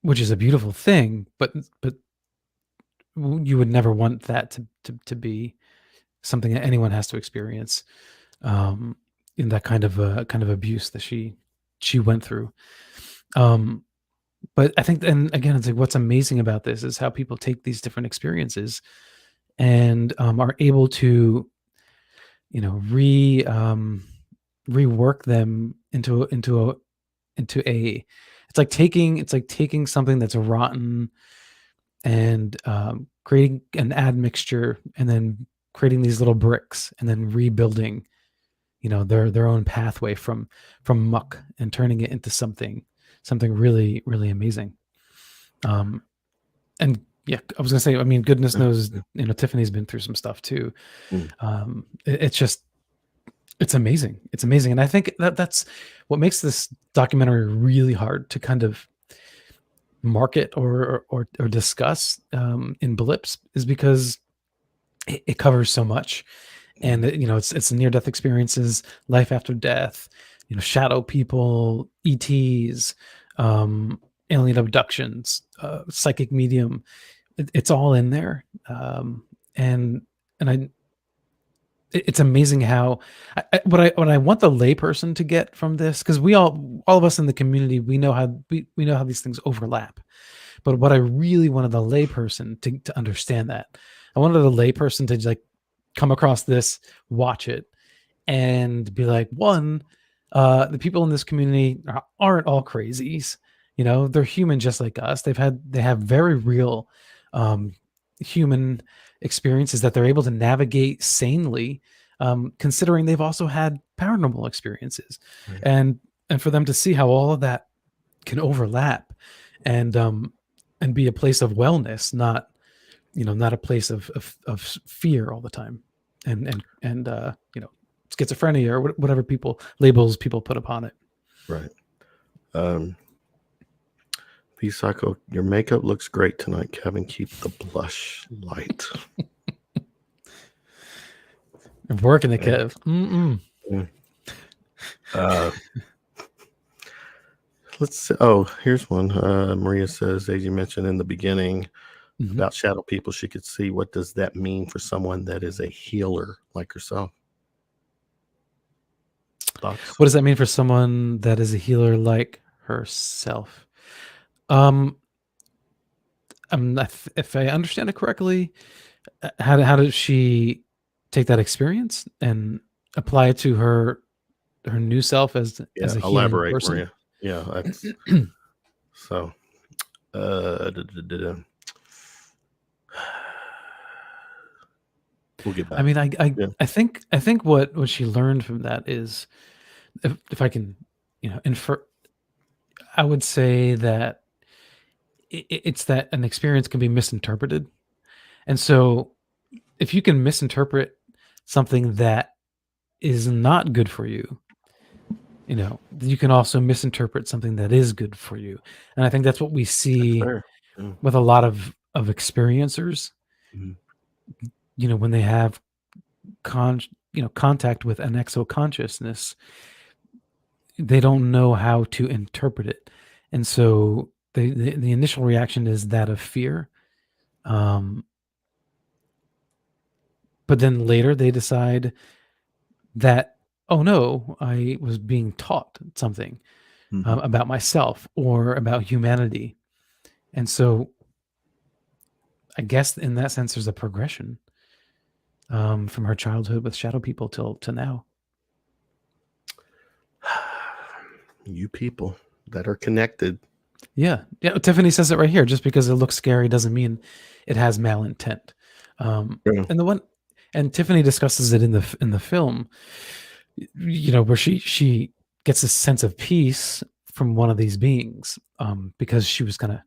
Speaker 2: which is a beautiful thing, but you would never want that to be something that anyone has to experience, in that kind of abuse that she went through. But I think, and again, it's like, what's amazing about this is how people take these different experiences and are able to rework them into a it's like taking something that's rotten and creating an admixture, and then creating these little bricks, and then rebuilding their own pathway from muck, and turning it into something really, really amazing. And yeah, I was gonna say, I mean, goodness knows, Tiffany's been through some stuff too. It's amazing. And I think that's what makes this documentary really hard to kind of market or discuss in blips, is because it covers so much. And it's near-death experiences, life after death, shadow people, ETs, alien abductions, psychic medium. It's all in there, it's amazing how what I want the layperson to get from this, because all of us in the community, we know how these things overlap. But what I really wanted the layperson to understand, that I wanted the layperson to like come across this, watch it, and be like, one, the people in this community aren't all crazies. They're human just like us. They have very real human experiences that they're able to navigate sanely, considering they've also had paranormal experiences. Right. And for them to see how all of that can overlap and be a place of wellness, not a place of fear all the time, and schizophrenia, or whatever labels people put upon it.
Speaker 1: Right. P-Psycho, your makeup looks great tonight, Kevin. Keep the blush light.
Speaker 2: I'm working it, Kev.
Speaker 1: Let's see. Oh, here's one. Maria says, as you mentioned in the beginning about shadow people, she could see. What does that mean for someone that is a healer like yourself? Thoughts?
Speaker 2: What does that mean for someone that is a healer like herself? If I understand it correctly, how does she take that experience and apply it to her new self as a healing
Speaker 1: elaborate,
Speaker 2: person.
Speaker 1: Maria. Yeah, that's so. We'll get back.
Speaker 2: I mean, I think what she learned from that is, if I can, infer, I would say that it's that an experience can be misinterpreted, and so if you can misinterpret something that is not good for you, you can also misinterpret something that is good for you, and I think that's what we see with a lot of experiencers.
Speaker 1: Mm-hmm.
Speaker 2: When they have contact with an exo-consciousness, they don't know how to interpret it, and so the initial reaction is that of fear, but then later they decide that, oh no, I was being taught something about myself or about humanity, and so I guess in that sense there's a progression from her childhood with shadow people to now.
Speaker 1: You people that are connected.
Speaker 2: Yeah. Tiffany says it right here. Just because it looks scary doesn't mean it has malintent. And Tiffany discusses it in the film, where she gets a sense of peace from one of these beings, because she was kind of,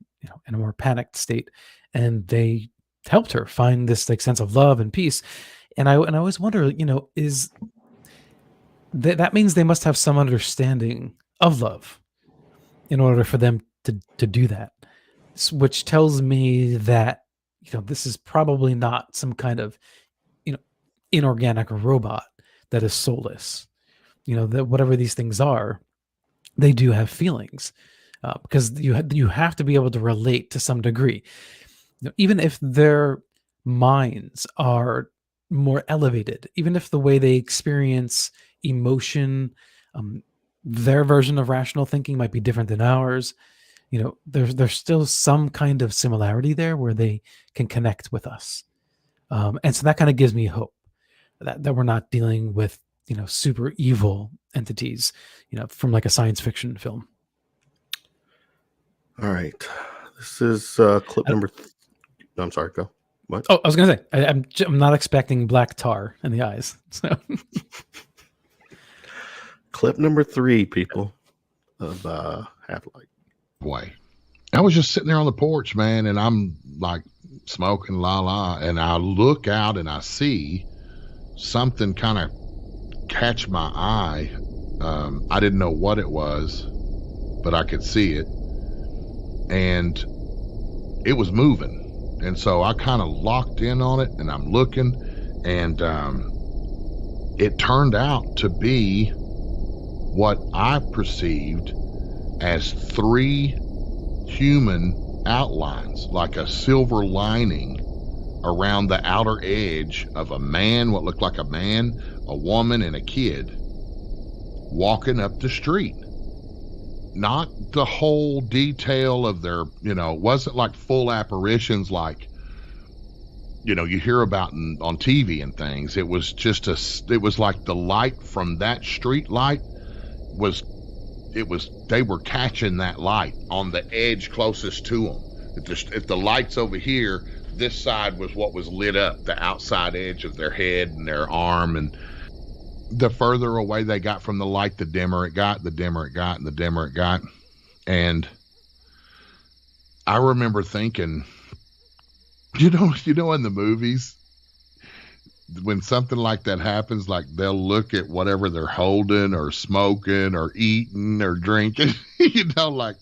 Speaker 2: in a more panicked state, and they helped her find this sense of love and peace. And I always wonder, is that means they must have some understanding of love in order for them to do that, which tells me that, this is probably not some kind of, inorganic robot that is soulless, that whatever these things are, they do have feelings, because you have to be able to relate to some degree, even if their minds are more elevated, even if the way they experience emotion, their version of rational thinking might be different than ours. There's still some kind of similarity there where they can connect with us, and so that kind of gives me hope that we're not dealing with super evil entities, from like a science fiction film.
Speaker 1: All right, this is clip number. I'm sorry, go. What?
Speaker 2: Oh, I was gonna say I'm not expecting black tar in the eyes. So
Speaker 1: clip number 3, people, of Half-Light.
Speaker 6: Way. I was just sitting there on the porch, man, and I'm like smoking and I look out and I see something kind of catch my eye. I didn't know what it was, but I could see it, and it was moving. And so I kind of locked in on it, and I'm looking, and it turned out to be what I perceived as 3 human outlines, like a silver lining around the outer edge of a man, what looked like a man, a woman, and a kid walking up the street. Not the whole detail of their, it wasn't like full apparitions like, you hear about on TV and things. It was just it was like the light from that street light they were catching that light on the edge closest to them. If the light's over here, this side was what was lit up, the outside edge of their head and their arm. And the further away they got from the light, the dimmer it got, the dimmer it got, and the dimmer it got. And I remember thinking, in the movies, when something like that happens, like they'll look at whatever they're holding or smoking or eating or drinking, like,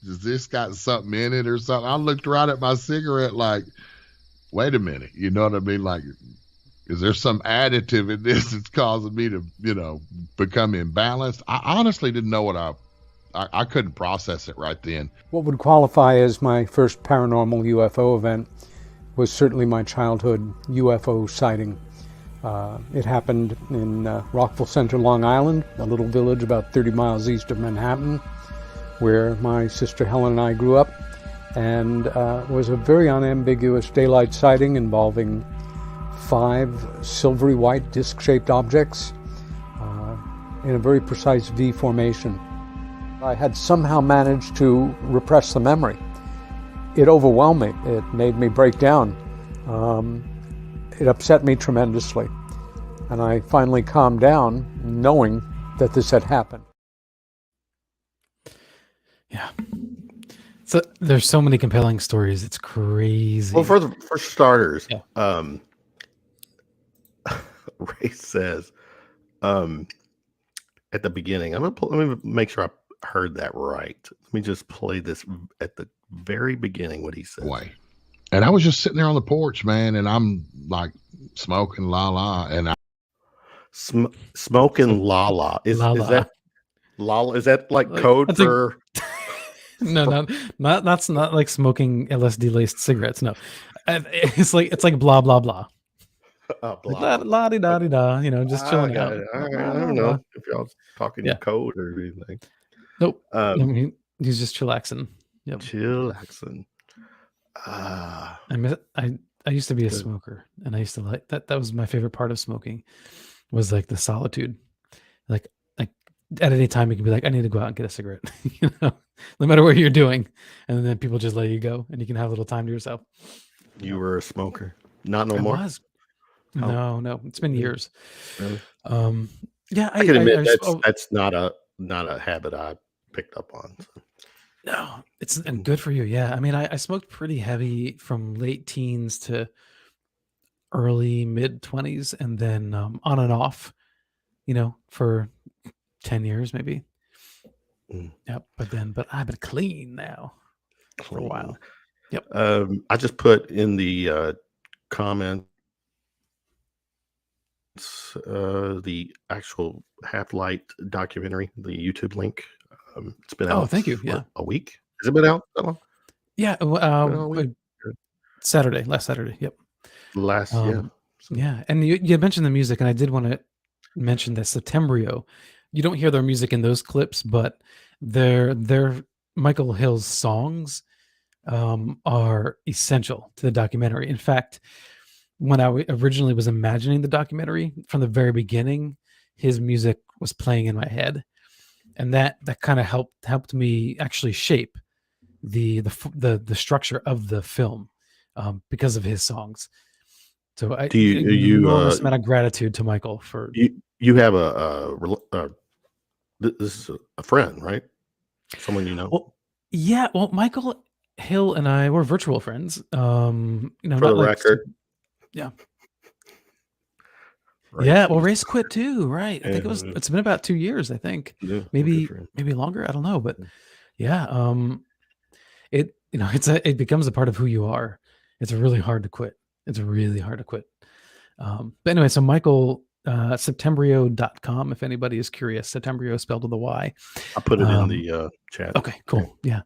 Speaker 6: does this got something in it or something? I looked right at my cigarette like, wait a minute, you know what I mean? Like, is there some additive in this that's causing me to, become imbalanced? I honestly didn't know what I couldn't process it right then.
Speaker 7: What would qualify as my first paranormal UFO event was certainly my childhood UFO sighting. It happened in Rockville Center, Long Island, a little village about 30 miles east of Manhattan, where my sister Helen and I grew up, and was a very unambiguous daylight sighting involving 5 silvery white disc-shaped objects in a very precise V formation. I had somehow managed to repress the memory. It overwhelmed me. It made me break down. It upset me tremendously. And I finally calmed down knowing that this had happened.
Speaker 2: Yeah. So there's so many compelling stories. It's crazy.
Speaker 1: Well, for starters,
Speaker 2: Yeah.
Speaker 1: Ray says at the beginning, let me make sure I heard that right. Let me just play this at the very beginning, what he said.
Speaker 6: Way. And I was just sitting there on the porch, man, and I'm like smoking and
Speaker 1: Smoking Lala. Is that Lala? Is that like code
Speaker 2: that's
Speaker 1: for?
Speaker 2: No, that's not like smoking LSD laced cigarettes. No, it's like blah blah blah. La di da di da. You know, just chilling out.
Speaker 1: All right, I don't know if y'all talking code or anything.
Speaker 2: Nope. I mean, he's just chillaxing. Yep.
Speaker 1: Chillaxing.
Speaker 2: I used to be a smoker, and I used to like that. That was my favorite part of smoking, was like the solitude. Like at any time you can be like, I need to go out and get a cigarette, you know, no matter what you're doing, and then people just let you go, and you can have a little time to yourself.
Speaker 1: You were a smoker, not no
Speaker 2: I
Speaker 1: more.
Speaker 2: Was. No, it's been years.
Speaker 1: Really?
Speaker 2: Yeah,
Speaker 1: I can admit that's not a habit I picked up on. So.
Speaker 2: No, it's and good for you. Yeah, I mean, I smoked pretty heavy from late teens to early mid 20s, and then on and off, you know, for 10 years maybe. Yep. But I've been clean now for a while. Yep.
Speaker 1: I just put in the comments the actual Half-Light documentary, the YouTube link. It's been out.
Speaker 2: Oh, thank you. Yeah,
Speaker 1: a week. Has it been out that long?
Speaker 2: Yeah. Last Saturday. Yep. Yeah. And you mentioned the music, and I did want to mention that Septembrio. You don't hear their music in those clips, but their Michael Hill's songs are essential to the documentary. In fact, when I originally was imagining the documentary, from the very beginning, his music was playing in my head, and that kind of helped me actually shape the structure of the film because of his songs. So enormous amount of gratitude to Michael for
Speaker 1: you have this is a friend, right? Someone you know.
Speaker 2: Well, yeah. Well, Michael Hill and I were virtual friends. You know,
Speaker 1: for the record.
Speaker 2: Yeah. Yeah. Well, Race quit too, right? I think it's been about 2 years. I think maybe longer. I don't know, but yeah. It becomes a part of who you are. It's really hard to quit. But anyway, so Michael, Septembrio.com, if anybody is curious. Septembrio spelled with a Y.
Speaker 1: I put it in the chat.
Speaker 2: Okay, cool. Yeah.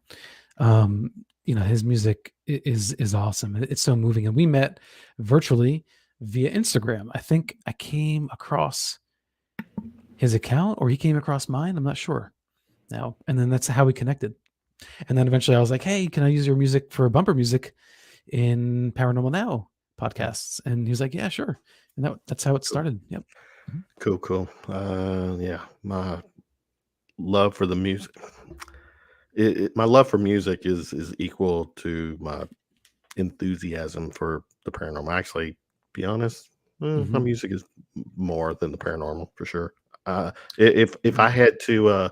Speaker 2: You know, his music is awesome. It's so moving. And we met virtually via Instagram. I think I came across his account, or he came across mine. I'm not sure now. And then that's how we connected. And then eventually I was like, hey, can I use your music for bumper music in Paranormal Now podcasts? And he was like, yeah, sure. And that's how it started. Yep.
Speaker 1: Cool. Yeah, my love for the music. My love for music is equal to my enthusiasm for the paranormal. Actually, to be honest, my music is more than the paranormal for sure. If I had to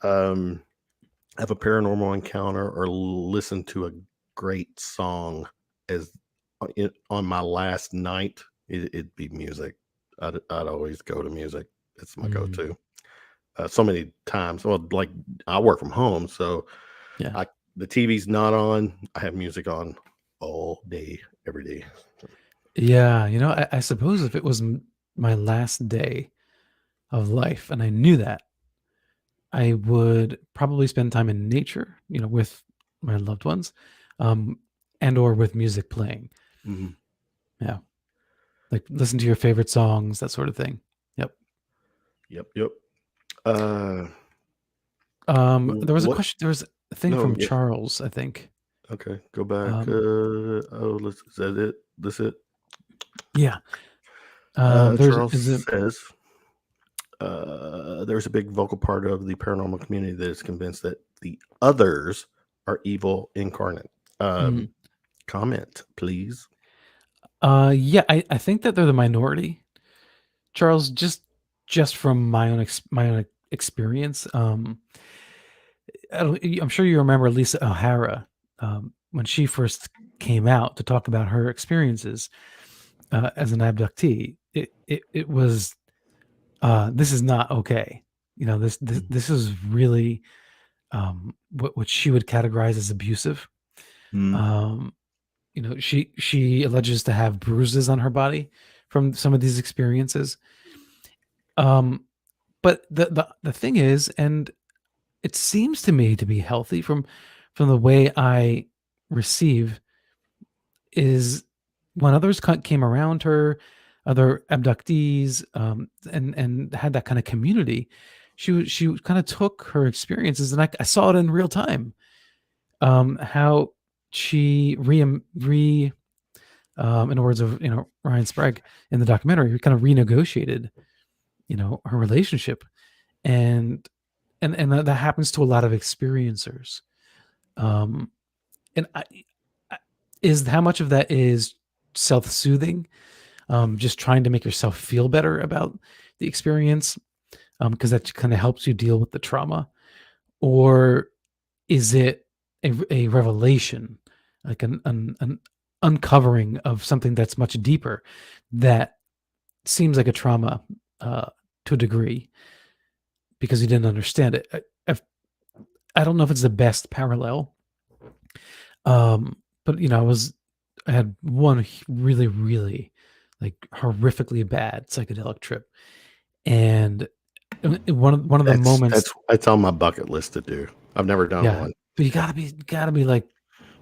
Speaker 1: have a paranormal encounter or listen to a great song on my last night, it'd be music. I'd always go to music. It's my go-to. So many times. Well, like I work from home, so the TV's not on. I have music on all day, every day.
Speaker 2: Yeah, you know, I suppose if it was my last day of life and I knew that, I would probably spend time in nature, you know, with my loved ones, and or with music playing. Yeah, like listen to your favorite songs, that sort of thing. Yep. There was a question. There was a thing from Charles, I think.
Speaker 1: Okay, go back. Is that it? This it?
Speaker 2: Yeah.
Speaker 1: Charles
Speaker 2: Is it,
Speaker 1: says there's a big vocal part of the paranormal community that is convinced that the others are evil incarnate. Comment, please.
Speaker 2: yeah, I think that they're the minority, Charles. Just from my own experience. I'm sure you remember Lisa O'Hara when she first came out to talk about her experiences as an abductee. It was this is not okay. This is really what she would categorize as abusive. She alleges to have bruises on her body from some of these experiences. But the thing is, and it seems to me to be healthy from the way I receive, is when others came around her, other abductees, and had that kind of community, she kind of took her experiences, and I saw it in real time, how she in the words of Ryan Sprague in the documentary, kind of renegotiated her relationship, and that happens to a lot of experiencers. And is how much of that is self-soothing, just trying to make yourself feel better about the experience, because that kind of helps you deal with the trauma, or is it a revelation, like an uncovering of something that's much deeper, that seems like a trauma to a degree because you didn't understand it? I don't know if it's the best parallel, but I had one really, really like horrifically bad psychedelic trip, and one of the moments
Speaker 1: that's on my bucket list to do. I've never done one,
Speaker 2: but you gotta be like,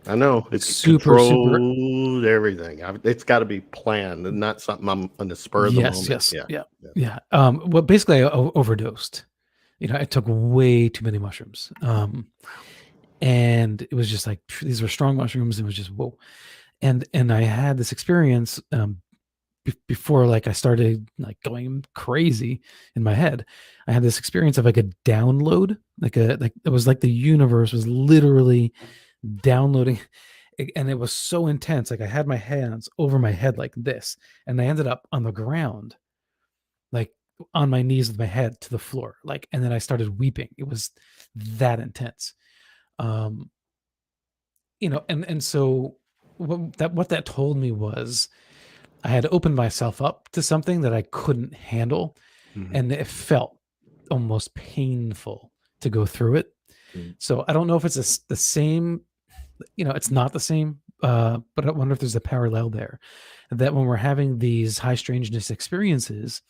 Speaker 1: I know it's
Speaker 2: super
Speaker 1: controlled, everything. It's got to be planned and not something I'm on the spur of the moment.
Speaker 2: Yeah. Well, basically, I overdosed. I took way too many mushrooms, and it was just like, these were strong mushrooms. It was just whoa, and I had this experience before, like, I started like going crazy in my head. I had this experience of like a download, like it was like the universe was literally downloading, and it was so intense. Like, I had my hands over my head like this, and I ended up on the ground, like on my knees with my head to the floor, like, and then I started weeping. It was that intense. And so what that told me was I had opened myself up to something that I couldn't handle, and it felt almost painful to go through it. So I don't know if it's the same, it's not the same, but I wonder if there's a parallel there, that when we're having these high strangeness experiences,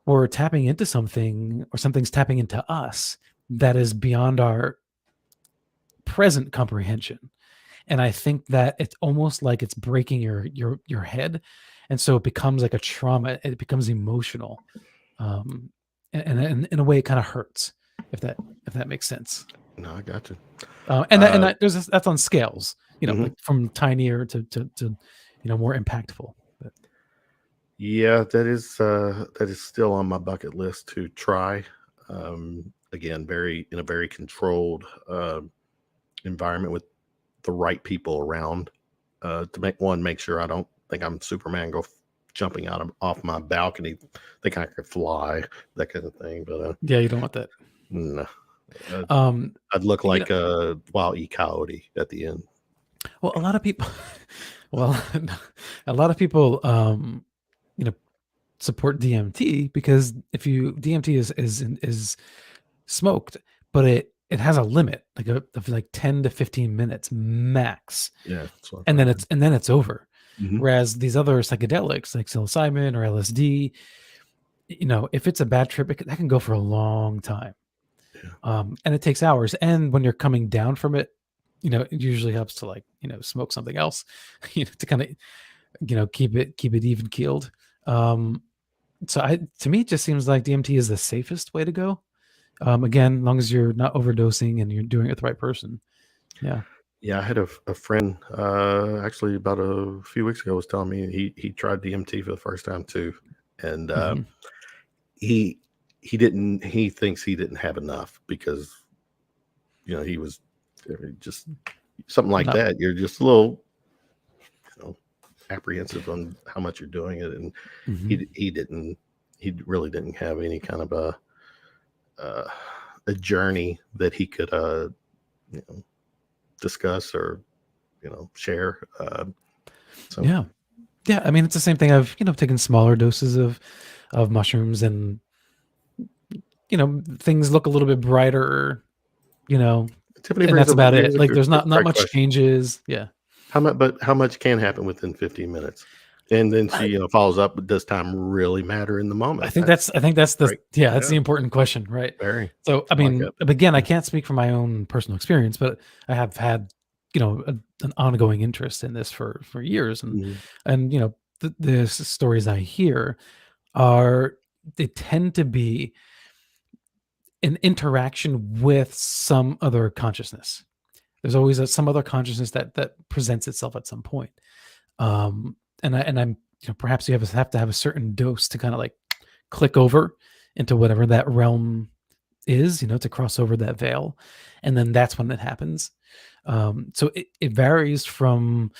Speaker 2: we're tapping into something, or something's tapping into us that is beyond our present comprehension. And I think that it's almost like it's breaking your head, and so it becomes like a trauma. It becomes emotional, and in a way, it kind of hurts. If that makes sense.
Speaker 1: No, I got you.
Speaker 2: That's on scales, like from tinier to more impactful. But.
Speaker 1: Yeah, that is still on my bucket list to try. Again, in a very controlled environment with the right people around, to make sure I don't think I'm Superman, go jumping off my balcony, think I could fly, that kind of thing. But
Speaker 2: yeah, you don't want that.
Speaker 1: No, I'd look like a Wile E. Coyote at the end.
Speaker 2: Well, a lot of people, support DMT, because if DMT is smoked, but it has a limit, of like 10 to 15 minutes max.
Speaker 1: Yeah,
Speaker 2: and then it's over. Whereas these other psychedelics like psilocybin or LSD, if it's a bad trip, that can go for a long time. Yeah. And it takes hours. And when you're coming down from it, it usually helps to smoke something else, to kind of, keep it even keeled. So to me, it just seems like DMT is the safest way to go. Again, as long as you're not overdosing and you're doing it with the right person. Yeah.
Speaker 1: Yeah, I had a friend actually about a few weeks ago was telling me he tried DMT for the first time too, and
Speaker 2: Mhm.
Speaker 1: he thinks he didn't have enough because he was just something like
Speaker 2: No.
Speaker 1: that. You're just a little apprehensive on how much you're doing it, and
Speaker 2: Mhm.
Speaker 1: he really didn't have any kind of a journey that he could discuss or share. So
Speaker 2: Yeah. I mean, it's the same thing. I've taken smaller doses of mushrooms, and things look a little bit brighter.
Speaker 1: Tiffany
Speaker 2: And that's about
Speaker 1: brings
Speaker 2: it.
Speaker 1: a
Speaker 2: Like, there's not
Speaker 1: great
Speaker 2: much
Speaker 1: question.
Speaker 2: changes. Yeah.
Speaker 1: How much can happen within 15 minutes? And then she follows up, but does time really matter in the moment?
Speaker 2: I think that's the
Speaker 1: great.
Speaker 2: that's the important question, right?
Speaker 1: Very.
Speaker 2: So, I
Speaker 1: I like
Speaker 2: mean,
Speaker 1: that.
Speaker 2: again, I can't speak from my own personal experience, but I have had, an ongoing interest in this for years,
Speaker 1: Mhm.
Speaker 2: and the stories I hear they tend to be an interaction with some other consciousness. There's always some other consciousness that presents itself at some point. I'm perhaps you have to have a certain dose to kind of like click over into whatever that realm is, to cross over that veil, and then that's when it happens. So it varies from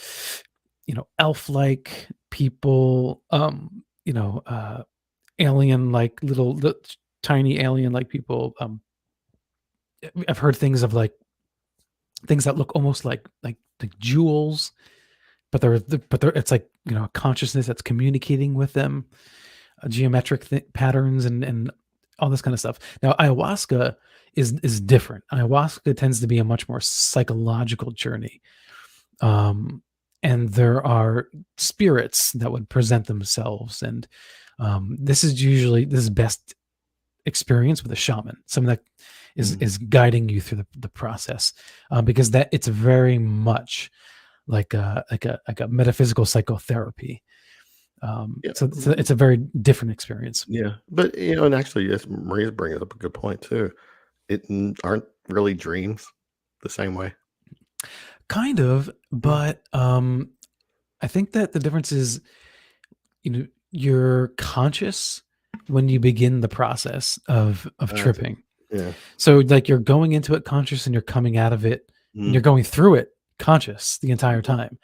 Speaker 2: elf-like people, alien like little tiny alien like people. I've heard things of like things that look almost like jewels, but they're it's like a consciousness that's communicating with them, geometric patterns and all this kind of stuff. Now ayahuasca is different. Ayahuasca tends to be a much more psychological journey, and there are spirits that would present themselves, and this is best experience with a shaman, someone that is guiding you through the process, because that it's very much like a metaphysical psychotherapy. So it's a very different experience.
Speaker 1: Yeah, but and actually, yes, Maria's bringing up a good point too. Aren't really dreams the same way.
Speaker 2: Kind of, but I think that the difference is, you're conscious when you begin the process of tripping.
Speaker 1: Yeah.
Speaker 2: So like you're going into it conscious and you're coming out of it and you're going through it conscious the entire time.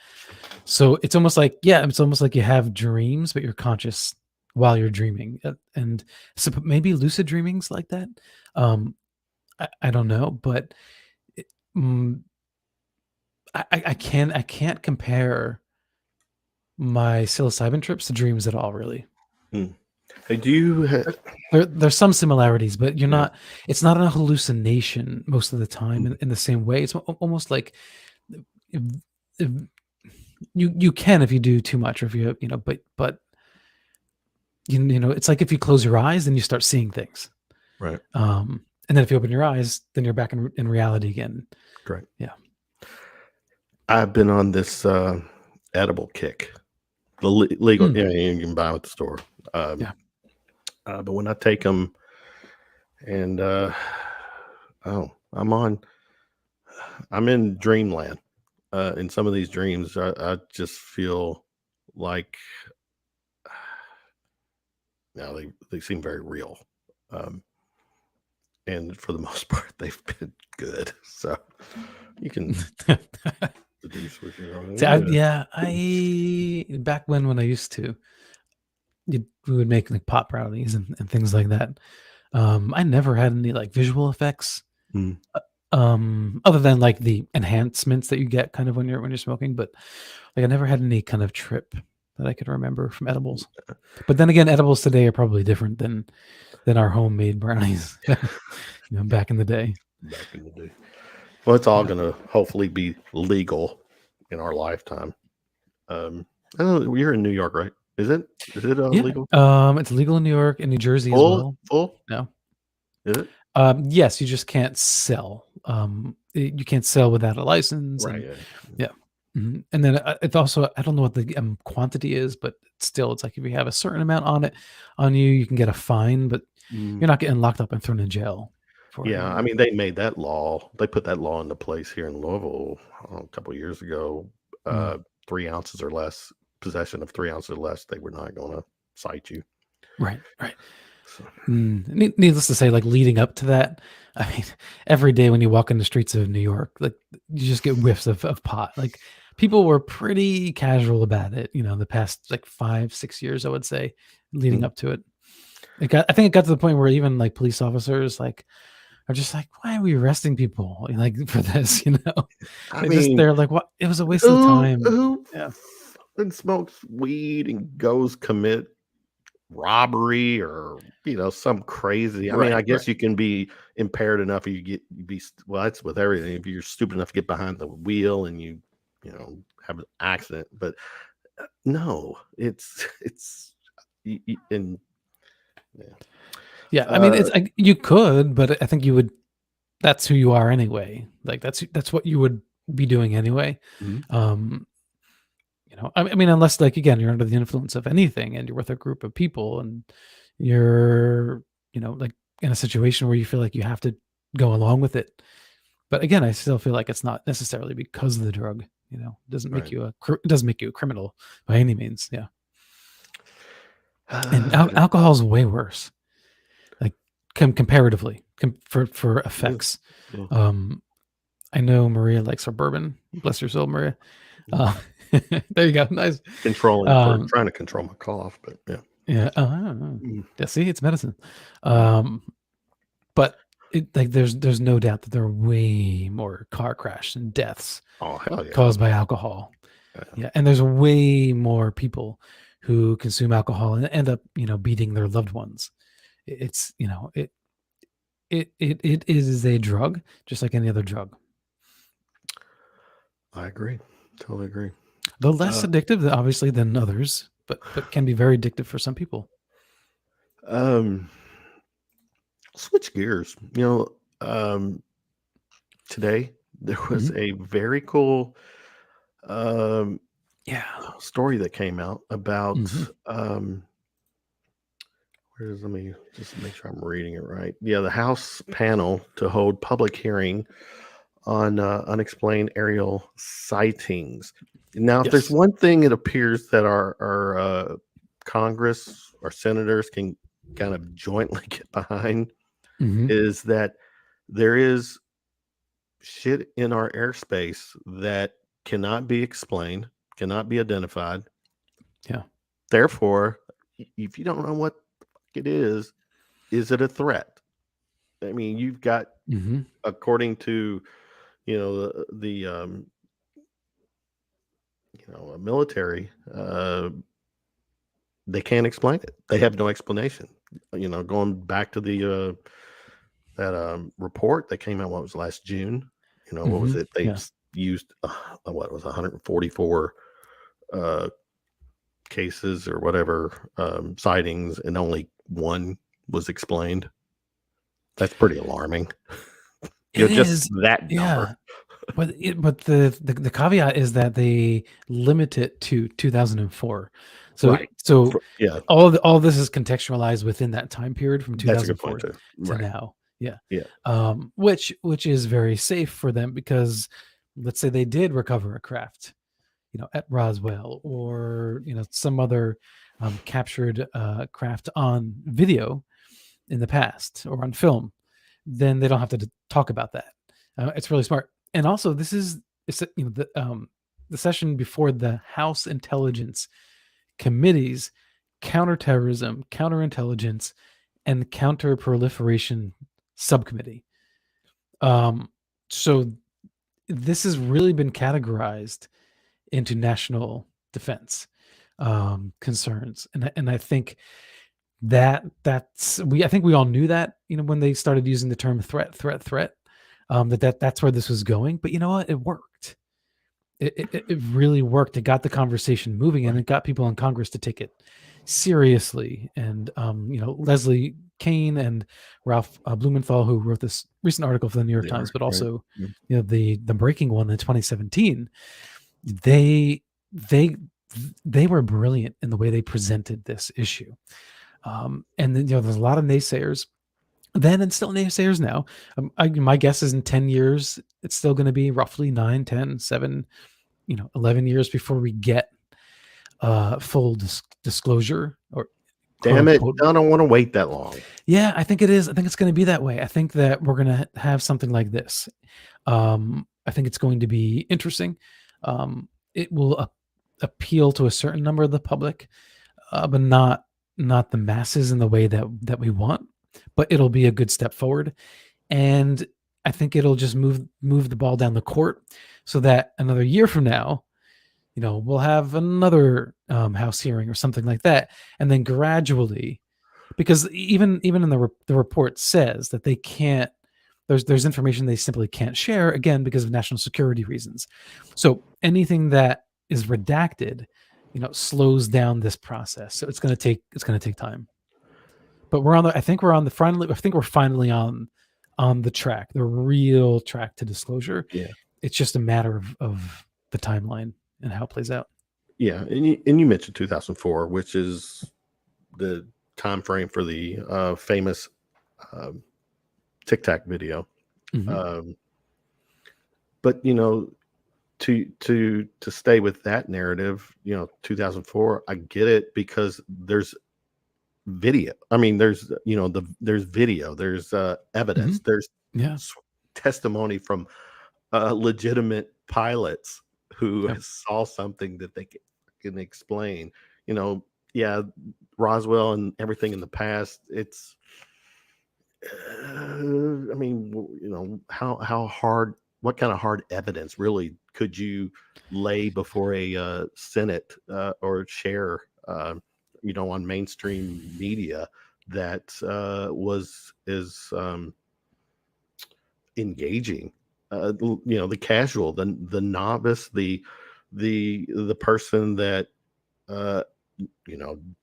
Speaker 2: So it's almost like you have dreams, but you're conscious while you're dreaming. And so maybe lucid dreaming's like that. I don't know, but I can't compare my psilocybin trips to dreams at all, really.
Speaker 1: Hey, do you
Speaker 2: There's some similarities, but you're not. It's not a hallucination most of the time in the same way. It's almost like if you can if you do too much, or if you but it's like if you close your eyes, then you start seeing things,
Speaker 1: right?
Speaker 2: And then if you open your eyes, then you're back in reality again.
Speaker 1: Correct.
Speaker 2: Yeah.
Speaker 1: I've been on this edible kick. The legal, you can buy them at the store. But when I take them, and I'm in dreamland. In some of these dreams, I just feel like now they seem very real, and for the most part, they've been good. So you can.
Speaker 2: I back when I used to, we would make like pop brownies and things like that. I never had any like visual effects, other than like the enhancements that you get kind of when you're smoking. But like I never had any kind of trip that I could remember from edibles. But then again, edibles today are probably different than our homemade brownies, back in the day.
Speaker 1: Well, it's all going to hopefully be legal in our lifetime. I know you're in New York, right? Is it legal?
Speaker 2: It's legal in New York and New Jersey as well.
Speaker 1: Full?
Speaker 2: No.
Speaker 1: Is it?
Speaker 2: Yes, you just can't sell. You can't sell without a license.
Speaker 1: Right.
Speaker 2: Yeah. Mm-hmm. And then it's also, I don't know what the quantity is, but still, it's like if you have a certain amount on you, you can get a fine, but you're not getting locked up and thrown in jail for it
Speaker 1: Yeah, I
Speaker 2: anymore.
Speaker 1: mean, they made that law. They put that law into place here in Louisville a couple of years ago. 3 ounces or less, possession of 3 ounces or less, they were not going to cite you.
Speaker 2: Right.
Speaker 1: So,
Speaker 2: Needless to say, like leading up to that, I mean, every day when you walk in the streets of New York, like you just get whiffs of pot. Like people were pretty casual about it, the past like 5-6 years, I would say, leading up to it. I think it got to the point where even like police officers like are just like, why are we arresting people like for this?
Speaker 1: I mean,
Speaker 2: they're like, what? It was a waste of time.
Speaker 1: Who
Speaker 2: Yeah.
Speaker 1: smokes weed and goes commit robbery or some crazy? I mean, I guess you can be impaired enough, or well, that's with everything. If you're stupid enough to get behind the wheel and you have an accident, but no, it's and
Speaker 2: yeah. I mean, it's you could, but I think you would. That's who you are anyway. Like that's what you would be doing anyway. I mean, unless like again, you're under the influence of anything and you're with a group of people and you're like in a situation where you feel like you have to go along with it. But again, I still feel like it's not necessarily because of the drug. It doesn't make you a criminal by any means. Yeah. And alcohol is way worse, like comparatively for effects.
Speaker 1: Yeah.
Speaker 2: I know Maria likes her bourbon. Bless your soul, Maria. There you go. Nice.
Speaker 1: Trying to control my cough, but yeah.
Speaker 2: Yeah. See, it's medicine. But there's no doubt that there are way more car crash and deaths caused by alcohol. Yeah, and there's way more people who consume alcohol and end up, beating their loved ones. It's, it is a drug, just like any other drug.
Speaker 1: I agree. Totally agree.
Speaker 2: Though less addictive, obviously, than others, but can be very addictive for some people.
Speaker 1: Switch gears. Today there was a very cool story that came out about let me just make sure I'm reading it right. Yeah, the House panel to hold public hearing on unexplained aerial sightings. Now, if there's one thing it appears that our Congress, our senators can kind of jointly get behind, is that there is shit in our airspace that cannot be explained, cannot be identified.
Speaker 2: Yeah.
Speaker 1: Therefore, if you don't know what it is it a threat? I mean, you've got, according to, the military, they can't explain it. They have no explanation. Going back to the that report that came out, what was last June? What was it? They used what was 144 cases or whatever sightings, and only one was explained. That's pretty alarming. Just that number.
Speaker 2: But the caveat is that they limit it to 2004. So all this is contextualized within that time period from 2004 to now. Which is very safe for them, because let's say they did recover a craft, at Roswell, or some other captured craft on video in the past or on film, then they don't have to talk about that. It's really smart. And also, this is the session before the House Intelligence Committee's Counterterrorism, Counterintelligence, and Counterproliferation Subcommittee. So this has really been categorized into national defense concerns, and I think I think we all knew that when they started using the term threat, that's where this was going. But you know what? It worked. It really worked. It got the conversation moving, and it got people in Congress to take it seriously. And Leslie Kean and Ralph Blumenthal, who wrote this recent article for the New York Times, but also the breaking one in 2017. They were brilliant in the way they presented this issue. And then there's a lot of naysayers then and still naysayers now. My guess is in 10 years, it's still going to be roughly 9, 10, 7, 11 years before we get full disclosure or
Speaker 1: Damn it.
Speaker 2: unquote.
Speaker 1: I don't want to wait that long.
Speaker 2: Yeah, I think it is. I think it's going to be that way. I think that we're going to have something like this. I think it's going to be interesting. It will appeal to a certain number of the public, but not the masses in the way that we want. But it'll be a good step forward, and I think it'll just move the ball down the court, so that another year from now, we'll have another House hearing or something like that, and then gradually, because even in the report says that they can't. There's information they simply can't share, again, because of national security reasons. So anything that is redacted, slows down this process. So it's going to take time. But I think we're finally on the track, the real track to disclosure.
Speaker 1: Yeah.
Speaker 2: It's just a matter of the timeline and how it plays out.
Speaker 1: Yeah, and you mentioned 2004, which is the time frame for the famous Tic Tac video.
Speaker 2: Mm-hmm.
Speaker 1: But to stay with that narrative, 2004, I get it, because there's video. I mean, there's there's video, there's evidence,
Speaker 2: Mm-hmm.
Speaker 1: there's testimony from legitimate pilots who saw something that they can explain. Roswell and everything in the past, it's I mean, how hard, what kind of hard evidence really could you lay before a Senate or chair, on mainstream media that is engaging, the casual, the novice, the person that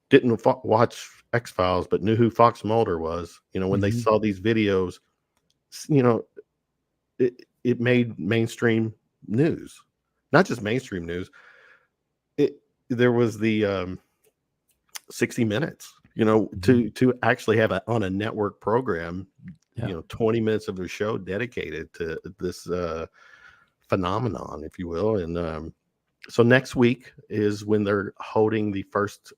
Speaker 1: didn't watch X-Files but knew who Fox Mulder was. When
Speaker 2: Mm-hmm.
Speaker 1: they saw these videos, it made mainstream news, not just mainstream news. There was the 60 Minutes,
Speaker 2: Mm-hmm.
Speaker 1: to actually have on a network program,
Speaker 2: Yeah.
Speaker 1: 20 minutes of their show dedicated to this phenomenon, if you will. And so next week is when they're holding the first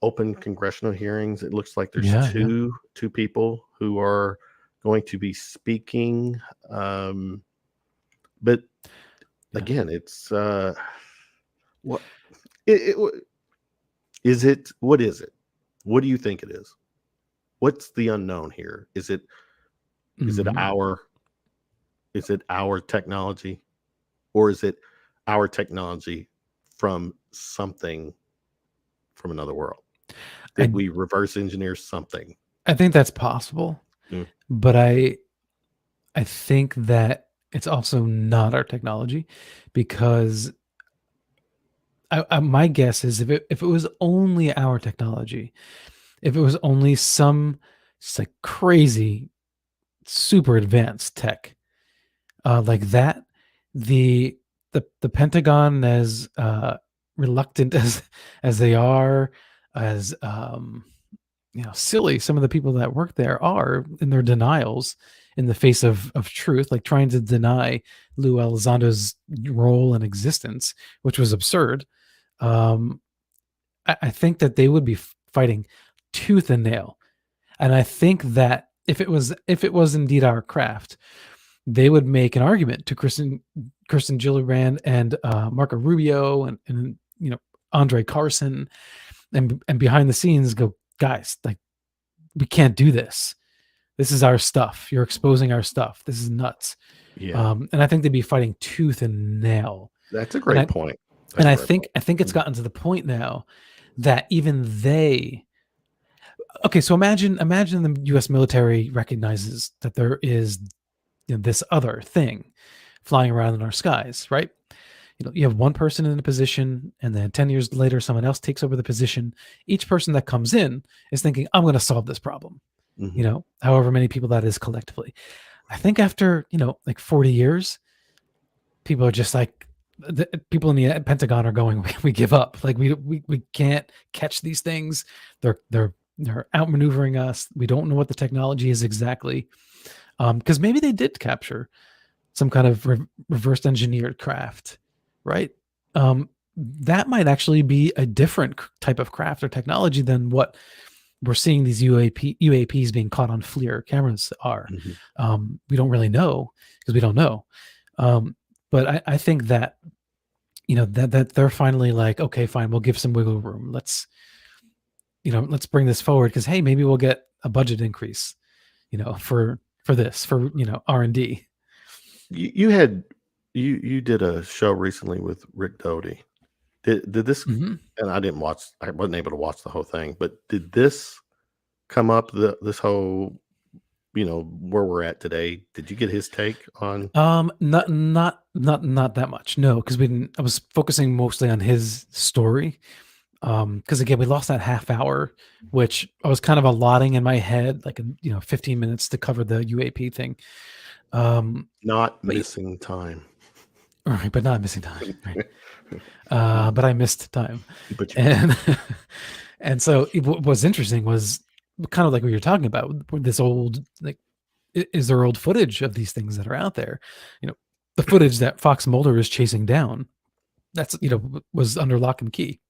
Speaker 1: open congressional hearings. It looks like there's two people who are going to be speaking. But again, it's what is it? What is it? What do you think it is? What's the unknown here? Is it our technology, or is it our technology from something from another world? Did we reverse engineer something?
Speaker 2: I think that's possible, but I think that it's also not our technology, because my guess is if it was only our technology, if it was only some like crazy, super advanced tech like that, the Pentagon, as reluctant as they are, as silly some of the people that work there are in their denials in the face of truth, like trying to deny Lou Elizondo's role and existence, which was absurd. I think that they would be fighting tooth and nail, and I think that if it was indeed our craft, they would make an argument to Kirsten Gillibrand and Marco Rubio and Andre Carson, and behind the scenes go, guys, like, we can't do this. This is our stuff. You're exposing our stuff. This is nuts.
Speaker 1: Yeah.
Speaker 2: And I think they'd be fighting tooth and nail.
Speaker 1: That's a great point.
Speaker 2: I think it's gotten to the point now that even they. Okay, so imagine the U.S. military recognizes that there is this other thing flying around in our skies, right? You have one person in a position, and then 10 years later, someone else takes over the position. Each person that comes in is thinking, I'm going to solve this problem.
Speaker 1: Mm-hmm.
Speaker 2: However many people that is collectively. I think after, like 40 years, people are just like, the people in the Pentagon are going, we give up. Like we can't catch these things. They're they're outmaneuvering us. We don't know what the technology is exactly, because maybe they did capture some kind of reverse engineered craft, right? That might actually be a different type of craft or technology than what we're seeing these UAPs being caught on FLIR cameras are. We don't really know because we don't know. But I think that, that they're finally like, okay, fine, we'll give some wiggle room. Let's bring this forward because, hey, maybe we'll get a budget increase, for this, for, R&D.
Speaker 1: You did a show recently with Rick Doty. Did this, and I wasn't able to watch the whole thing, but did this come up, this whole, where we're at today? Did you get his take on?
Speaker 2: Not that much. No, because I was focusing mostly on his story. Because again, we lost that half hour, which I was kind of allotting in my head, like 15 minutes to cover the UAP thing.
Speaker 1: Not missing time.
Speaker 2: Right, but not missing time. Right. But I missed time. And so what was interesting was kind of like what you're talking about, this old, like, is there old footage of these things that are out there? The footage that Fox Mulder is chasing down, that's, was under lock and key.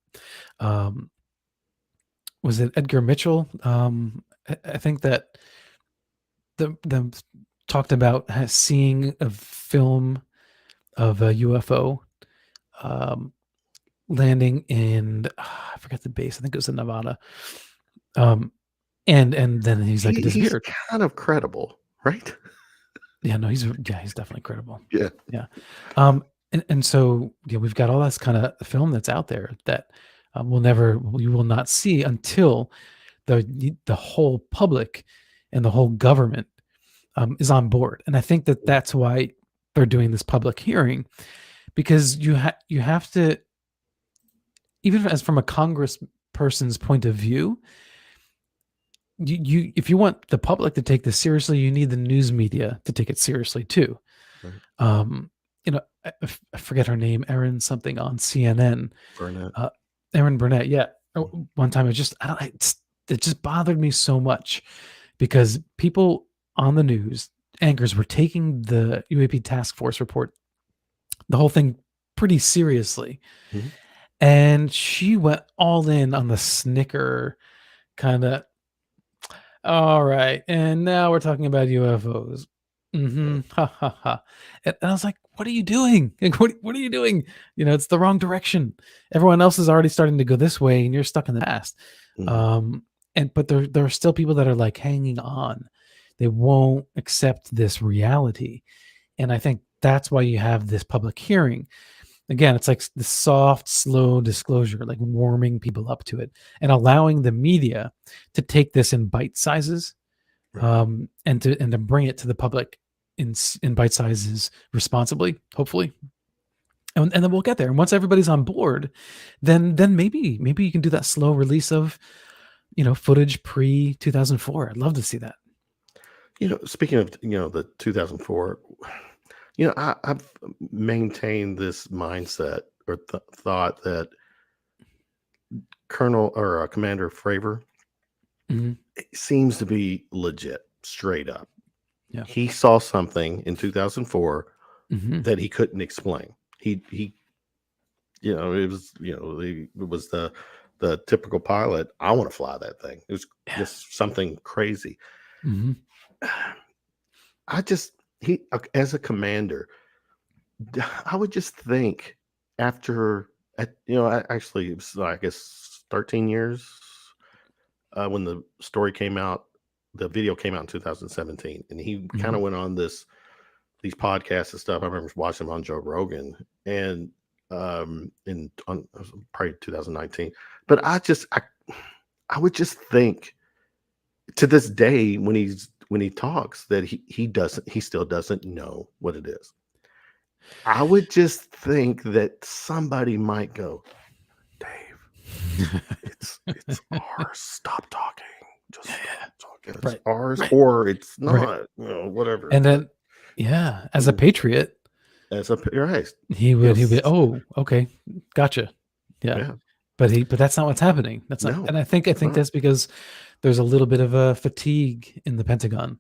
Speaker 2: Was it Edgar Mitchell? I think that them talked about seeing a film of a UFO landing in, I forget the base. I think it was in Nevada. And then he's like, it disappeared.
Speaker 1: He's kind of credible, right?
Speaker 2: Yeah, no, he's definitely credible.
Speaker 1: Yeah.
Speaker 2: And so we've got all this kind of film that's out there that you will not see until the whole public and the whole government is on board. And I think that that's why they're doing this public hearing, because you have to, even as from a congressperson's point of view, if you want the public to take this seriously, you need the news media to take it seriously too. Right. I forget her name, Erin something on CNN.
Speaker 1: Burnett.
Speaker 2: Erin Burnett. Yeah. One time it just bothered me so much because people on the news, anchors, were taking the UAP task force report, the whole thing, pretty seriously. Mm-hmm. And she went all in on the snicker kind of, all right, and now we're talking about UFOs. Ha ha ha. And I was like, what are you doing? Like, what are you doing? It's the wrong direction. Everyone else is already starting to go this way and you're stuck in the past. Mm-hmm. But there are still people that are like hanging on. They won't accept this reality. And I think that's why you have this public hearing. Again, it's like the soft, slow disclosure, like warming people up to it and allowing the media to take this in bite sizes, right. and to bring it to the public in bite sizes responsibly, hopefully. And then we'll get there. And once everybody's on board, then maybe you can do that slow release of, footage pre 2004. I'd love to see that.
Speaker 1: Speaking of, the 2004, I've maintained this mindset or thought that Colonel or Commander Fravor seems to be legit, straight up. Yeah. He saw something in 2004 that he couldn't explain. He it was the typical pilot. I want to fly that thing. It was just something crazy. Mm-hmm. He, as a commander, I would just think actually it was, I guess, 13 years when the story came out, the video came out in 2017, and he kind of went on these podcasts and stuff. I remember watching him on Joe Rogan and on probably 2019. But I would just think to this day when he talks that he still doesn't know what it is. I would just think that somebody might go, Dave, it's ours. Stop talking. Just stop talking. It's ours, or it's not. Whatever.
Speaker 2: And then, as a patriot, he would. Oh, okay, gotcha. Yeah. But that's not what's happening. That's not. No, and I think that's because there's a little bit of a fatigue in the Pentagon,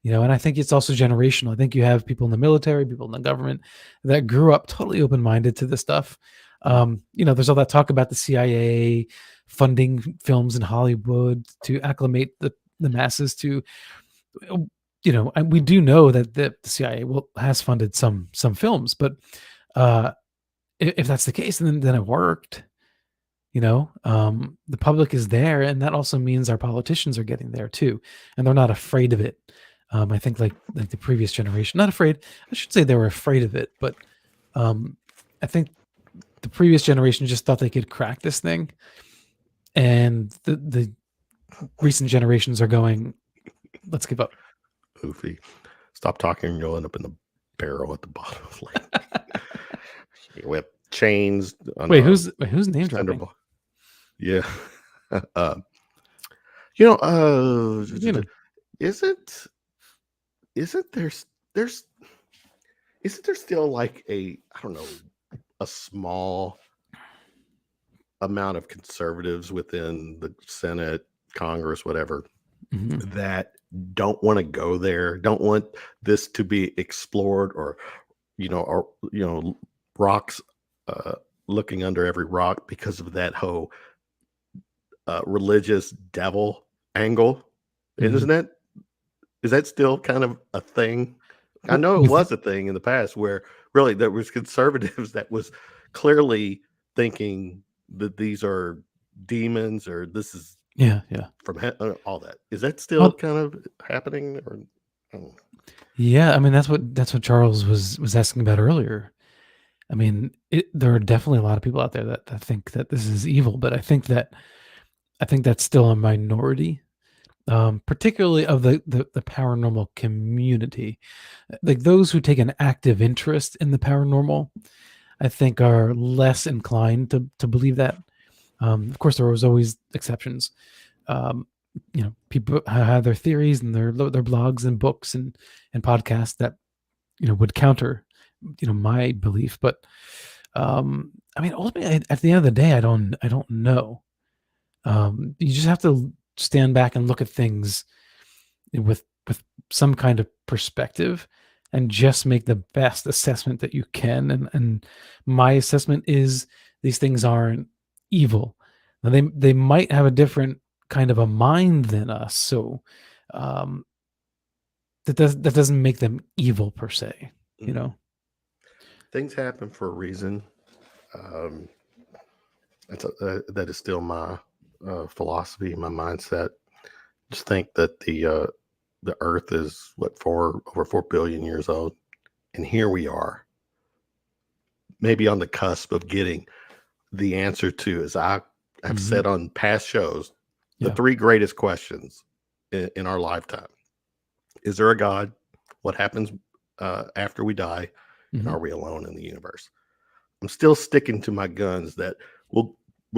Speaker 2: and I think it's also generational. I think you have people in the military, people in the government that grew up totally open-minded to this stuff. There's all that talk about the CIA funding films in Hollywood to acclimate the masses to, and we do know that the CIA has funded some films, but if that's the case, then it worked. The public is there, and that also means our politicians are getting there too, and they're not afraid of it. I think like the previous generation, not afraid. I should say they were afraid of it, but I think the previous generation just thought they could crack this thing, and the recent generations are going, let's give up.
Speaker 1: Oofy. Stop talking and you'll end up in the barrel at the bottom of the lake. With chains.
Speaker 2: Wait, who's name dropping?
Speaker 1: Yeah. Isn't there still like a small amount of conservatives within the Senate, Congress, whatever, that don't want to go there, don't want this to be explored, or rocks looking under every rock because of that whole religious devil angle? Is that still kind of a thing? I know it was a thing in the past where really there was conservatives that was clearly thinking that these are demons, or this is from all that. Is that still kind of happening? Or
Speaker 2: yeah, I mean that's what Charles was asking about earlier. I mean, there are definitely a lot of people out there that think that this is evil, but I think that's still a minority, particularly of the paranormal community. Like those who take an active interest in the paranormal, I think are less inclined to believe that. Of course, there was always exceptions. People have their theories and their blogs and books and podcasts that would counter my belief. But I mean, ultimately, at the end of the day, I don't know. You just have to stand back and look at things with some kind of perspective and just make the best assessment that you can. And my assessment is these things aren't evil. Now, they might have a different kind of a mind than us, so that doesn't make them evil per se.
Speaker 1: Things happen for a reason. That is still my philosophy, my mindset. Just think that the Earth is over 4 billion years old, and here we are, maybe on the cusp of getting the answer to, as I have said on past shows, the three greatest questions in our lifetime. Is there a God? What happens after we die? And are we alone in the universe? I'm still sticking to my guns that we'll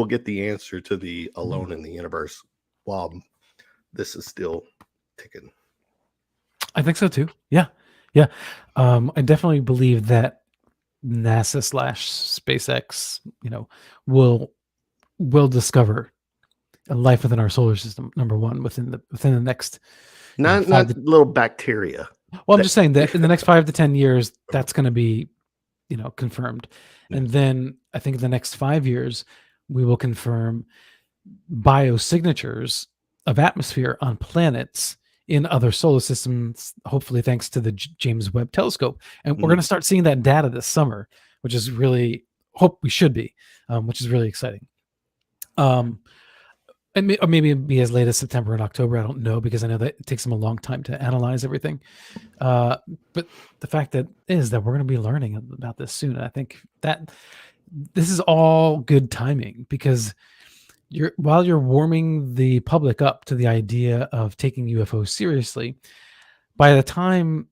Speaker 1: get the answer to the alone in the universe while this is still ticking.
Speaker 2: I think so too. Yeah. I definitely believe that NASA / SpaceX, will discover a life within our solar system. Number one, within the next,
Speaker 1: not little bacteria.
Speaker 2: Well, I'm just saying that in the next 5 to 10 years, that's going to be, confirmed. And then I think in the next 5 years, we will confirm biosignatures of atmosphere on planets in other solar systems, hopefully thanks to the James Webb Telescope. And we're going to start seeing that data this summer, which is really, which is really exciting. And maybe it'd be as late as September and October. I don't know, because I know that it takes them a long time to analyze everything. But the fact is that we're going to be learning about this soon. And I think that this is all good timing, because while you're warming the public up to the idea of taking UFOs seriously, by the time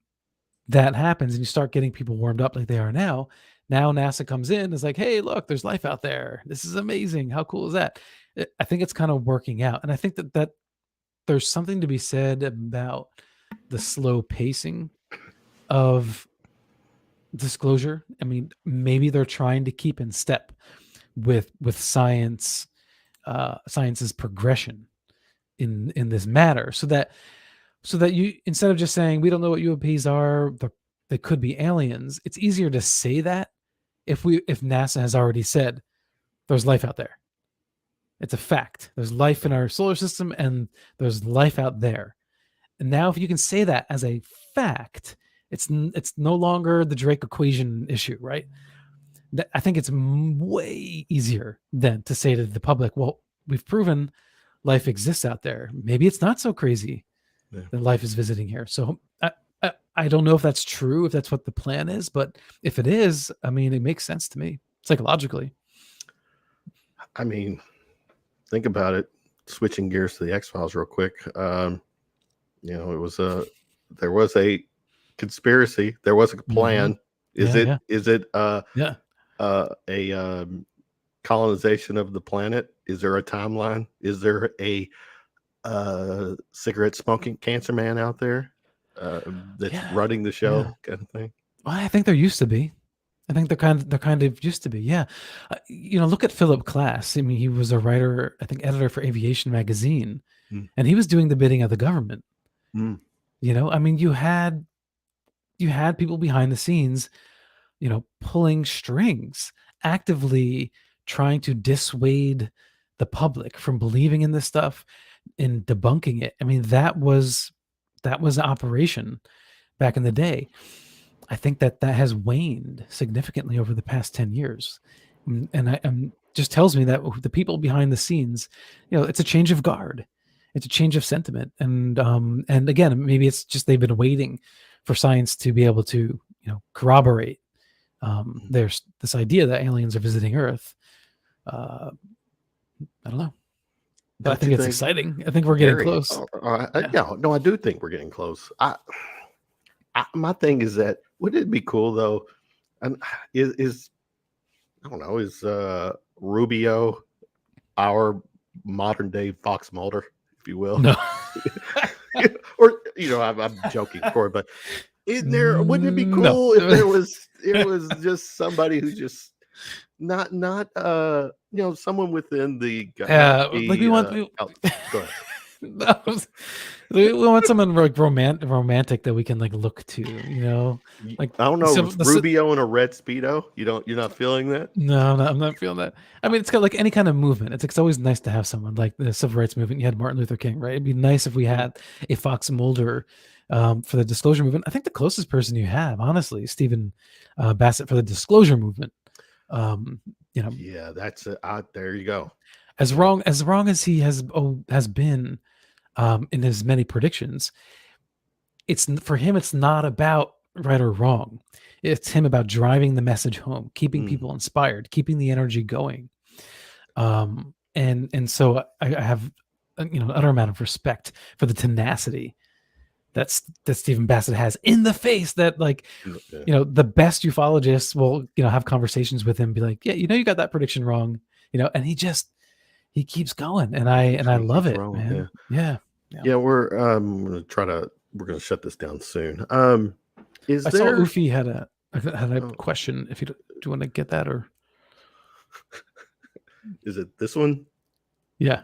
Speaker 2: that happens and you start getting people warmed up like they are now NASA comes in and is like, hey, look, there's life out there. This is amazing. How cool is that? I think it's kind of working out. And I think that there's something to be said about the slow pacing of disclosure. I mean, maybe they're trying to keep in step with science's progression. in this matter, so that you, instead of just saying we don't know what UAPs are, they could be aliens, it's easier to say that if NASA has already said there's life out there. It's a fact. There's life in our solar system and there's life out there. And now if you can say that as a fact, it's no longer the Drake equation issue, right? I think it's way easier than to say to the public, well, we've proven life exists out there. Maybe it's not so crazy that life is visiting here. So I don't know if that's true, if that's what the plan is, but if it is, I mean, it makes sense to me psychologically.
Speaker 1: I mean, think about it. Switching gears to the X-Files real quick. There was a conspiracy. There was a plan.
Speaker 2: Mm-hmm.
Speaker 1: Is it a colonization of the planet? Is there a timeline? Is there a cigarette smoking cancer man out there that's running the show, kind of thing?
Speaker 2: Well, I think there used to be. I think they're kind of used to be. Yeah. Look at Philip Klass. I mean, he was a writer, I think editor for Aviation Magazine, and he was doing the bidding of the government. I mean, you had people behind the scenes, pulling strings, actively trying to dissuade the public from believing in this stuff and debunking it. I mean, that was an operation back in the day. I think that has waned significantly over the past 10 years. And just tells me that the people behind the scenes, it's a change of guard. It's a change of sentiment. And again, maybe it's just they've been waiting for science to be able to, corroborate there's this idea that aliens are visiting Earth. I don't know. But I think it's exciting. I think we're getting close.
Speaker 1: I do think we're getting close. My thing is that wouldn't it be cool though? And is Rubio our modern day Fox Mulder, if you will?
Speaker 2: No.
Speaker 1: Or I'm joking, Corey, but wouldn't it be cool if it was just somebody who just not someone within the
Speaker 2: we want
Speaker 1: go ahead.
Speaker 2: We want someone like romantic that we can like look to, like
Speaker 1: I don't know, Rubio in a red Speedo. You're not feeling that?
Speaker 2: No, I'm not feeling that. I mean, it's got like any kind of movement. It's always nice to have someone like the civil rights movement. You had Martin Luther King, right? It'd be nice if we had a Fox Mulder for the disclosure movement. I think the closest person you have, honestly, is Stephen Bassett for the disclosure movement.
Speaker 1: Yeah, that's it. There you go.
Speaker 2: As wrong as he has been in his many predictions, for him it's not about right or wrong. It's him about driving the message home, keeping people inspired, keeping the energy going. And so I have an utter amount of respect for the tenacity that Stephen Bassett has in the face that the best ufologists will have conversations with him, be like, you got that prediction wrong, and he keeps going, and I love it, man. Yeah.
Speaker 1: We're gonna shut this down soon.
Speaker 2: I saw Ufi had a question. If do you want to get that, or
Speaker 1: is it this one?
Speaker 2: Yeah.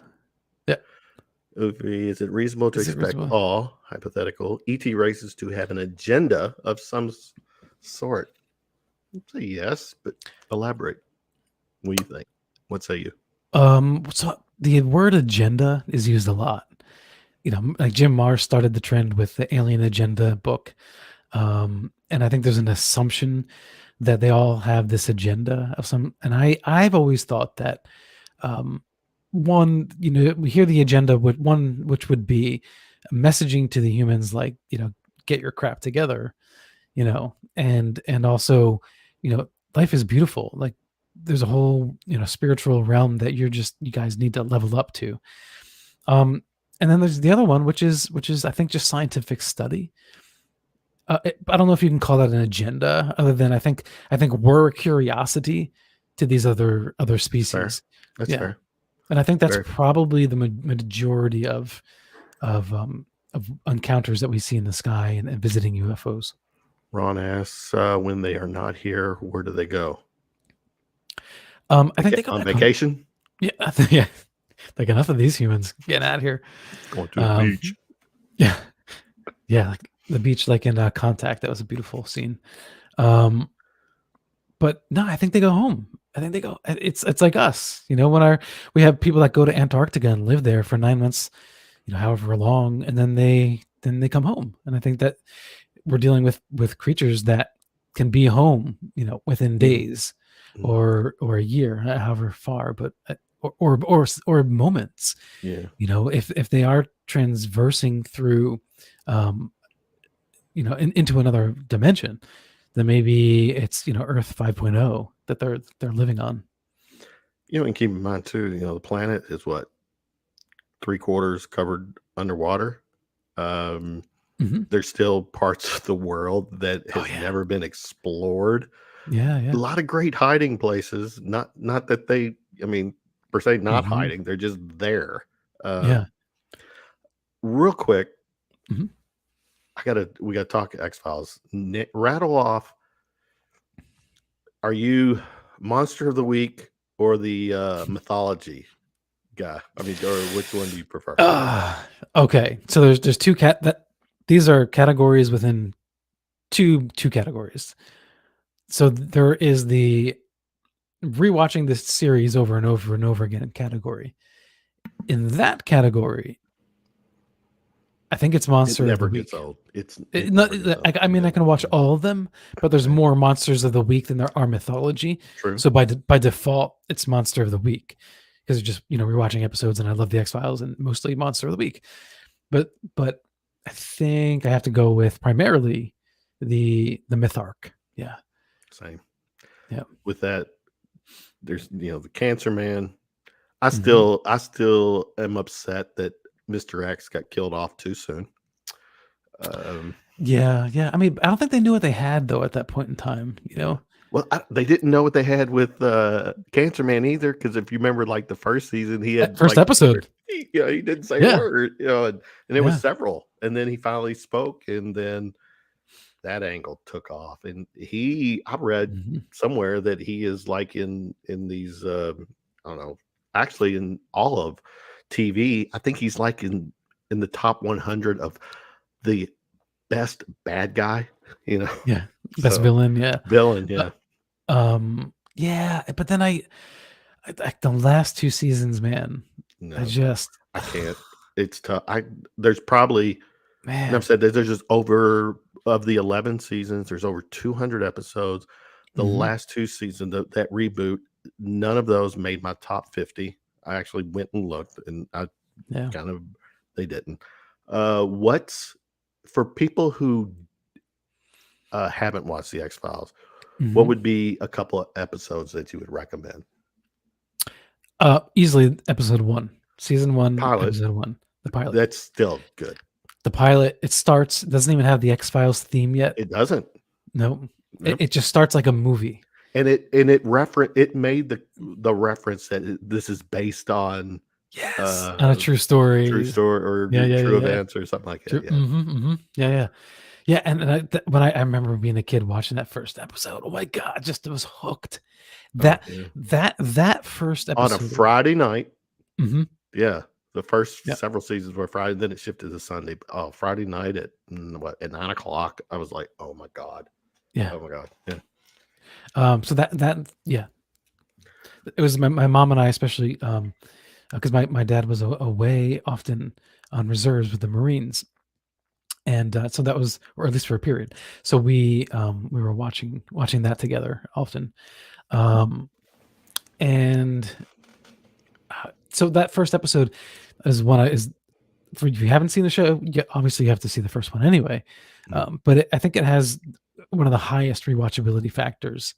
Speaker 1: Ufi, is it reasonable to expect all hypothetical ET races to have an agenda of some sort? I'd say yes, but elaborate. What do you think? What say you?
Speaker 2: So the word agenda is used a lot. Like Jim Marrs started the trend with the Alien Agenda book. And I think there's an assumption that they all have this agenda of some, and I've always thought that, one, we hear the agenda with one, which would be messaging to the humans, like, get your crap together, and also, life is beautiful. Like there's a whole, spiritual realm that you guys need to level up to. And then there's the other one, which is I think just scientific study. I don't know if you can call that an agenda, other than I think we're a curiosity to these other species.
Speaker 1: Fair. That's fair.
Speaker 2: And I think that's probably the majority of encounters that we see in the sky and visiting UFOs.
Speaker 1: Ron asks, when they are not here, where do they go?
Speaker 2: I think they go
Speaker 1: on vacation.
Speaker 2: Yeah, yeah. Like, enough of these humans, getting out of here.
Speaker 1: Going to the beach.
Speaker 2: Yeah, yeah, like the beach, like in Contact. That was a beautiful scene. But no, I think they go home. I think they go. It's like us, when we have people that go to Antarctica and live there for 9 months, however long, and then they come home. And I think that we're dealing with creatures that can be home, within days or a year, however far, but or moments.
Speaker 1: Yeah.
Speaker 2: If they are transversing through, into another dimension, then maybe it's Earth 5.0 that they're living on.
Speaker 1: And keep in mind too, the planet is what, 3/4 covered underwater. There's still parts of the world that has never been explored.
Speaker 2: Yeah.
Speaker 1: A lot of great hiding places. Not that they, per se, not hiding. They're just there. Real quick, we gotta talk X-Files. Rattle off. Are you Monster of the Week or the mythology guy? Or which one do you prefer?
Speaker 2: Okay, so there's two these are categories within two categories. So there is the rewatching this series over and over and over again category. In that category, I think it's Monster
Speaker 1: It
Speaker 2: of the
Speaker 1: never
Speaker 2: Week.
Speaker 1: gets old.
Speaker 2: I can watch all of them, but there's more Monsters of the Week than there are mythology.
Speaker 1: True.
Speaker 2: So by default, it's Monster of the Week, because it's just we're watching episodes, and I love the X-Files and mostly Monster of the Week. But I think I have to go with primarily the myth arc. Yeah.
Speaker 1: Same.
Speaker 2: Yeah.
Speaker 1: With that, there's the Cancer Man. I still am upset that Mr. X got killed off too soon.
Speaker 2: Yeah. I don't think they knew what they had though at that point in time.
Speaker 1: Well, they didn't know what they had with Cancer Man either, because if you remember, like the first season, he had
Speaker 2: first episode.
Speaker 1: He didn't say a word. And it was several, and then he finally spoke, and then that angle took off. And I read somewhere that he is like in these, I don't know, actually in all of TV, I think he's like in the top 100 of the best bad guy,
Speaker 2: Yeah. Best villain. Yeah.
Speaker 1: Villain. Yeah.
Speaker 2: But then I the last two seasons, man,
Speaker 1: No,
Speaker 2: I
Speaker 1: can't. It's tough. There's probably,
Speaker 2: man,
Speaker 1: I've said that there's just over, of the 11 seasons, there's over 200 episodes. The last two seasons, that reboot, none of those made my top 50. I actually went and looked, and they didn't. What's for people who haven't watched the X-Files, what would be a couple of episodes that you would recommend?
Speaker 2: Easily episode 1, season 1,
Speaker 1: pilot.
Speaker 2: Episode 1, the pilot.
Speaker 1: That's still good.
Speaker 2: The pilot, it doesn't even have the X-Files theme yet.
Speaker 1: It doesn't.
Speaker 2: No. It just starts like a movie.
Speaker 1: And it made the reference that this is based on
Speaker 2: on a true story,
Speaker 1: or true events or something like that.
Speaker 2: Yeah. And when I remember being a kid watching that first episode, oh my God, I was hooked. That first episode
Speaker 1: on a Friday night.
Speaker 2: Mm-hmm.
Speaker 1: The first several seasons were Friday, then it shifted to Sunday. Oh, Friday night at 9:00. I was like, oh my God.
Speaker 2: Yeah.
Speaker 1: Oh my God. Yeah.
Speaker 2: So it was my mom and I, especially because my dad was away often on reserves with the Marines, and so that was, or at least for a period. So we were watching that together often, and so that first episode is for if you haven't seen the show, obviously you have to see the first one anyway. But I think it has one of the highest rewatchability factors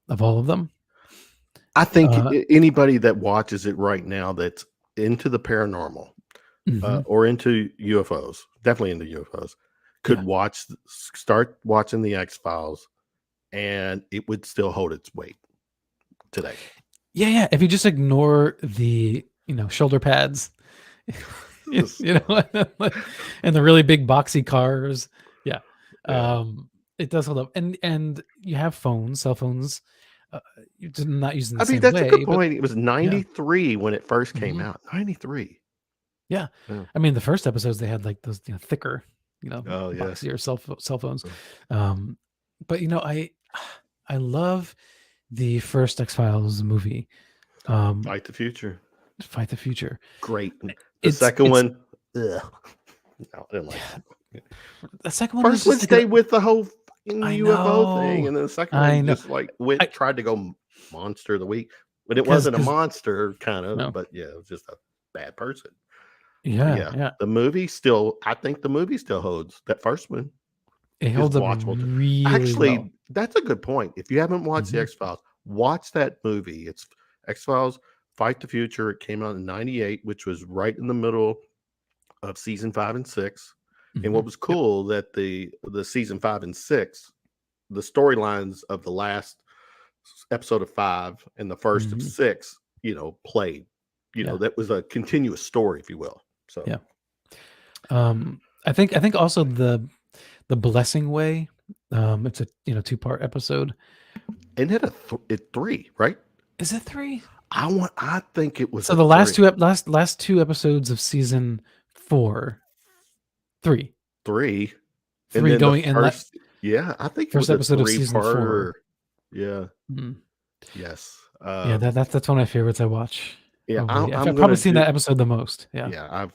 Speaker 2: of all of them.
Speaker 1: I think anybody that watches it right now that's into the paranormal or into UFOs, definitely into UFOs, could start watching the X-Files, and it would still hold its weight today.
Speaker 2: Yeah. If you just ignore the shoulder pads, and the really big boxy cars, it does hold up. And you have cell phones, not using the
Speaker 1: I
Speaker 2: same
Speaker 1: mean, that's
Speaker 2: way.
Speaker 1: a good
Speaker 2: but-
Speaker 1: point. It was 93 when it first came out. 93.
Speaker 2: Yeah.
Speaker 1: Yeah.
Speaker 2: I mean, the first episodes they had like those thicker,
Speaker 1: Oh, yeah.
Speaker 2: boxier cell phones. But I love the first X-Files movie.
Speaker 1: Fight the Future.
Speaker 2: Fight the Future.
Speaker 1: Great. The second one, ugh. No, I didn't like it.
Speaker 2: The second one
Speaker 1: First
Speaker 2: was
Speaker 1: one
Speaker 2: just
Speaker 1: stayed with the whole fucking
Speaker 2: I
Speaker 1: UFO thing,
Speaker 2: know.
Speaker 1: and then the second
Speaker 2: I
Speaker 1: one
Speaker 2: know.
Speaker 1: just like tried to go monster of the week, but it
Speaker 2: 'Cause-
Speaker 1: wasn't a
Speaker 2: 'cause-
Speaker 1: monster kind of.
Speaker 2: No.
Speaker 1: But yeah, it was just a bad person.
Speaker 2: yeah.
Speaker 1: The movie still, I think the movie still holds. That first one,
Speaker 2: It holds up
Speaker 1: watchable.
Speaker 2: really
Speaker 1: actually,
Speaker 2: well.
Speaker 1: that's a good point. If you haven't watched the X-Files, watch that movie. It's X-Files Fight the Future. It came out in 98, which was right in the middle of season 5 and 6. And what was cool that the season 5 and 6, the storylines of the last episode of 5 and the 1st of 6, played. That was a continuous story, if you will. So
Speaker 2: Yeah. I think also the Blessing Way. It's a 2-part episode.
Speaker 1: And it had it 3, right?
Speaker 2: Is it 3?
Speaker 1: I think it was.
Speaker 2: So the last two episodes of season 4, 3.
Speaker 1: 3.
Speaker 2: 3 going in
Speaker 1: first, yeah, I think
Speaker 2: first
Speaker 1: it was
Speaker 2: episode
Speaker 1: a
Speaker 2: of season 4.
Speaker 1: 3-parter. Yeah.
Speaker 2: Mm.
Speaker 1: Yes.
Speaker 2: Yeah, that's one of my favorites I watch.
Speaker 1: Yeah,
Speaker 2: I've probably seen that episode the most. Yeah.
Speaker 1: Yeah, I've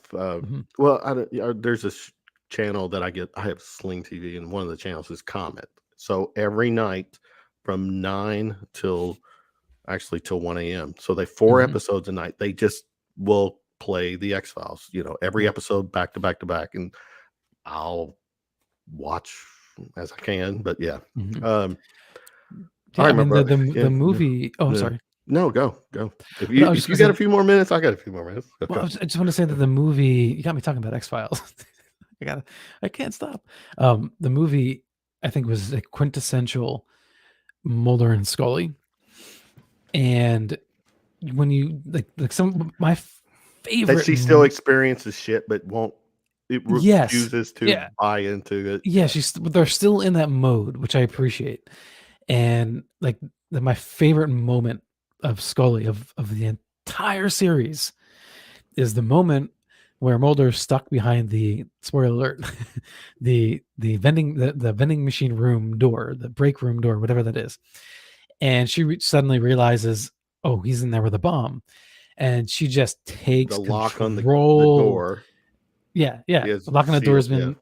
Speaker 1: well, there's this channel that I have Sling TV, and one of the channels is Comet. So every night from 9 till 1 a.m. So they 4 episodes a night. They just will play the X-Files, every episode back to back to back, and I'll watch as I can. But yeah.
Speaker 2: I mean, the movie. Oh, I'm sorry.
Speaker 1: No, go. If you got a few more minutes, I got a few more minutes.
Speaker 2: Well, I just want to say that the movie, you got me talking about X-Files. I can't stop. The movie, I think, was a quintessential Mulder and Scully. And when you like some of my favorite,
Speaker 1: that she still experiences shit, but refuses to buy into it.
Speaker 2: Yeah, they're still in that mode, which I appreciate. And like my favorite moment of Scully of the entire series is the moment where Mulder's stuck behind the, spoiler alert, the vending machine room door, the break room door, whatever that is. And she suddenly realizes, oh, he's in there with a bomb. And she just takes
Speaker 1: the lock on the
Speaker 2: door. Yeah.
Speaker 1: The
Speaker 2: lock on the door has been.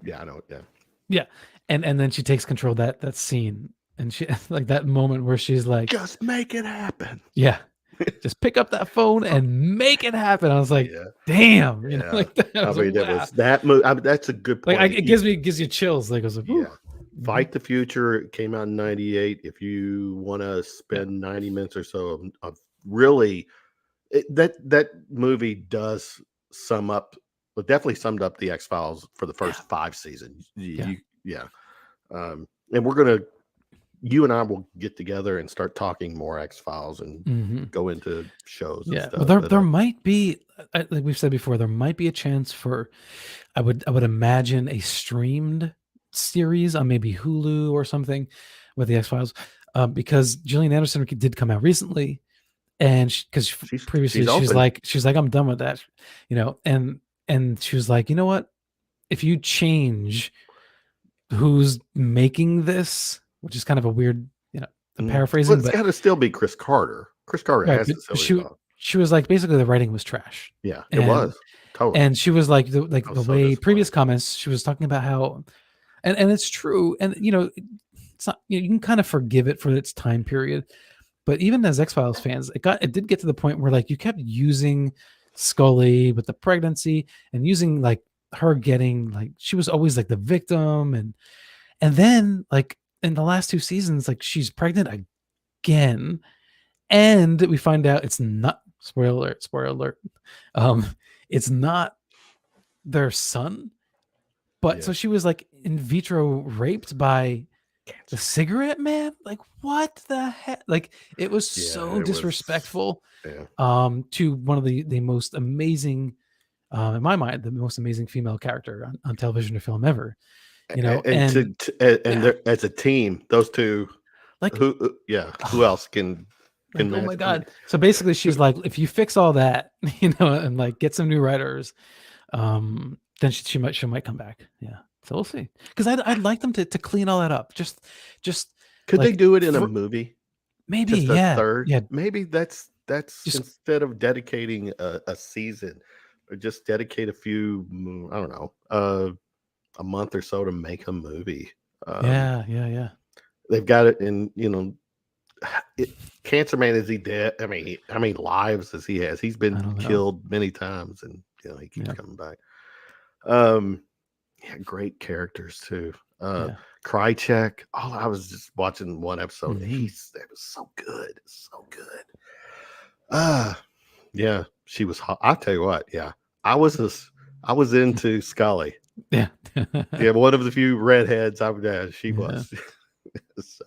Speaker 1: Yeah, I know. Yeah.
Speaker 2: Yeah. And then she takes control of that scene. And she like that moment where she's like,
Speaker 1: just make it happen.
Speaker 2: Yeah. Just pick up that phone and make it happen. I was like, damn. Like that.
Speaker 1: That movie. That's a good point.
Speaker 2: Like it gives you chills. Like,
Speaker 1: Fight the Future came out in 98. If you want to spend 90 minutes or so of really, that movie does sum up, but definitely summed up the X-Files for the first 5 seasons. And we're going to, you and I will get together and start talking more X-Files and go into shows. And stuff.
Speaker 2: Well, there might be, like we've said before, there might be a chance for, I would imagine a streamed series on maybe Hulu or something with the X-Files, because Gillian Anderson did come out recently, and because previously she's like I'm done with that, and she was like, you know what, if you change who's making this, which is kind of a weird, I'm paraphrasing,
Speaker 1: but it's got to still be Chris Carter. Chris Carter has to.
Speaker 2: She was like, basically the writing was trash.
Speaker 1: Yeah, it was totally.
Speaker 2: And she was like, the way previous comments, she was talking about how. And it's true. And, it's not, you can kind of forgive it for its time period. But even as X-Files fans, it did get to the point where like you kept using Scully with the pregnancy and using like her getting like, she was always like the victim. And then like in the last 2 seasons, like she's pregnant again. And we find out it's not, spoiler alert. It's not their son. But so she was like in vitro raped by the cigarette man. Like what the heck? Like it was so disrespectful to one of the most amazing, in my mind, the most amazing female character on television or film ever.
Speaker 1: As a team, those two
Speaker 2: Like,
Speaker 1: who else can
Speaker 2: like, oh
Speaker 1: match
Speaker 2: my
Speaker 1: them?
Speaker 2: God. So basically she's like, if you fix all that, and like get some new writers, then she might come back. Yeah. So we'll see. Because I'd like them to clean all that up. Just
Speaker 1: Could they
Speaker 2: like
Speaker 1: do it in a movie?
Speaker 2: maybe,
Speaker 1: Just a
Speaker 2: yeah.
Speaker 1: third?
Speaker 2: Yeah.
Speaker 1: Maybe that's
Speaker 2: Just
Speaker 1: instead of dedicating a season, or just dedicate a few, I don't know, a month or so to make a movie.
Speaker 2: yeah.
Speaker 1: They've got it in, Cancer Man, is he dead? I mean, how many lives does he has? He's
Speaker 2: I
Speaker 1: been
Speaker 2: don't know.
Speaker 1: killed many times, and he keeps
Speaker 2: Yeah.
Speaker 1: coming back. Yeah, great characters too.
Speaker 2: Yeah.
Speaker 1: Krychek. Oh, I was just watching one episode.
Speaker 2: Mhm.
Speaker 1: That was so good, so good. Yeah, she was hot. I'll tell you what. Yeah, I was into Scully.
Speaker 2: Yeah.
Speaker 1: Yeah, one of the few redheads. She
Speaker 2: Yeah.
Speaker 1: was. So,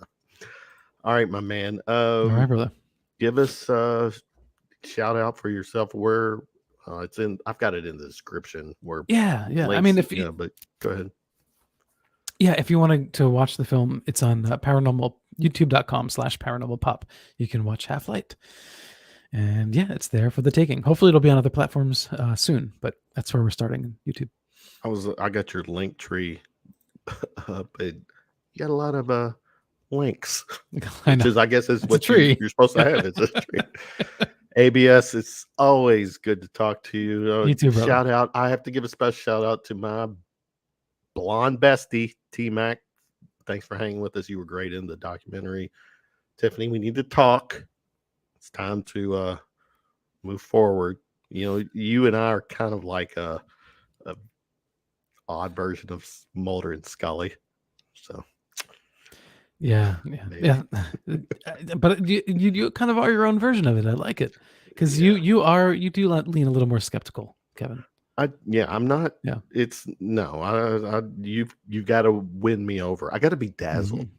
Speaker 1: all right, my man.
Speaker 2: All right, brother.
Speaker 1: Give us a shout out for yourself. Where it's in. I've got it in the description. Where
Speaker 2: Yeah. I
Speaker 1: links,
Speaker 2: mean, if you,
Speaker 1: but go ahead.
Speaker 2: yeah, if you wanted to watch the film, it's on paranormal youtube.com/paranormalpop. You can watch Half Light. And yeah, it's there for the taking. Hopefully it'll be on other platforms soon, but that's where we're starting, YouTube.
Speaker 1: I got your link tree up, and you got a lot of links, which is, I guess, is what
Speaker 2: tree.
Speaker 1: you're supposed to have. It's a tree. ABS, it's always good to talk to you.
Speaker 2: You too, brother.
Speaker 1: Shout out. I have to give a special shout out to my blonde bestie, T-Mac. Thanks for hanging with us. You were great in the documentary. Tiffany, we need to talk. It's time to move forward. You and I are kind of like a odd version of Mulder and Scully. So
Speaker 2: yeah. But you kind of are your own version of it. I like it because you do lean a little more skeptical, Kevin.
Speaker 1: I'm not.
Speaker 2: Yeah.
Speaker 1: It's no. You've got to win me over. I got to be dazzled.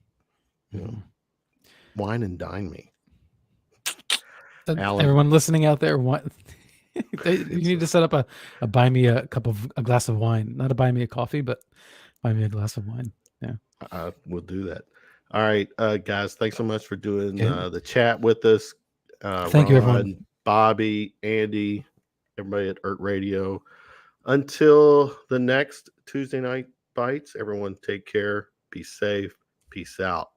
Speaker 2: Mm-hmm.
Speaker 1: Wine and dine me.
Speaker 2: Alan. Everyone listening out there, you need to set up a buy me a glass of wine, not a buy me a coffee, but buy me a glass of wine. Yeah,
Speaker 1: we'll do that. All right, guys, thanks so much for doing the chat with us.
Speaker 2: Thank you, everyone.
Speaker 1: Bobby, Andy, everybody at ERRT Radio. Until the next Tuesday Night Bites, everyone take care. Be safe. Peace out.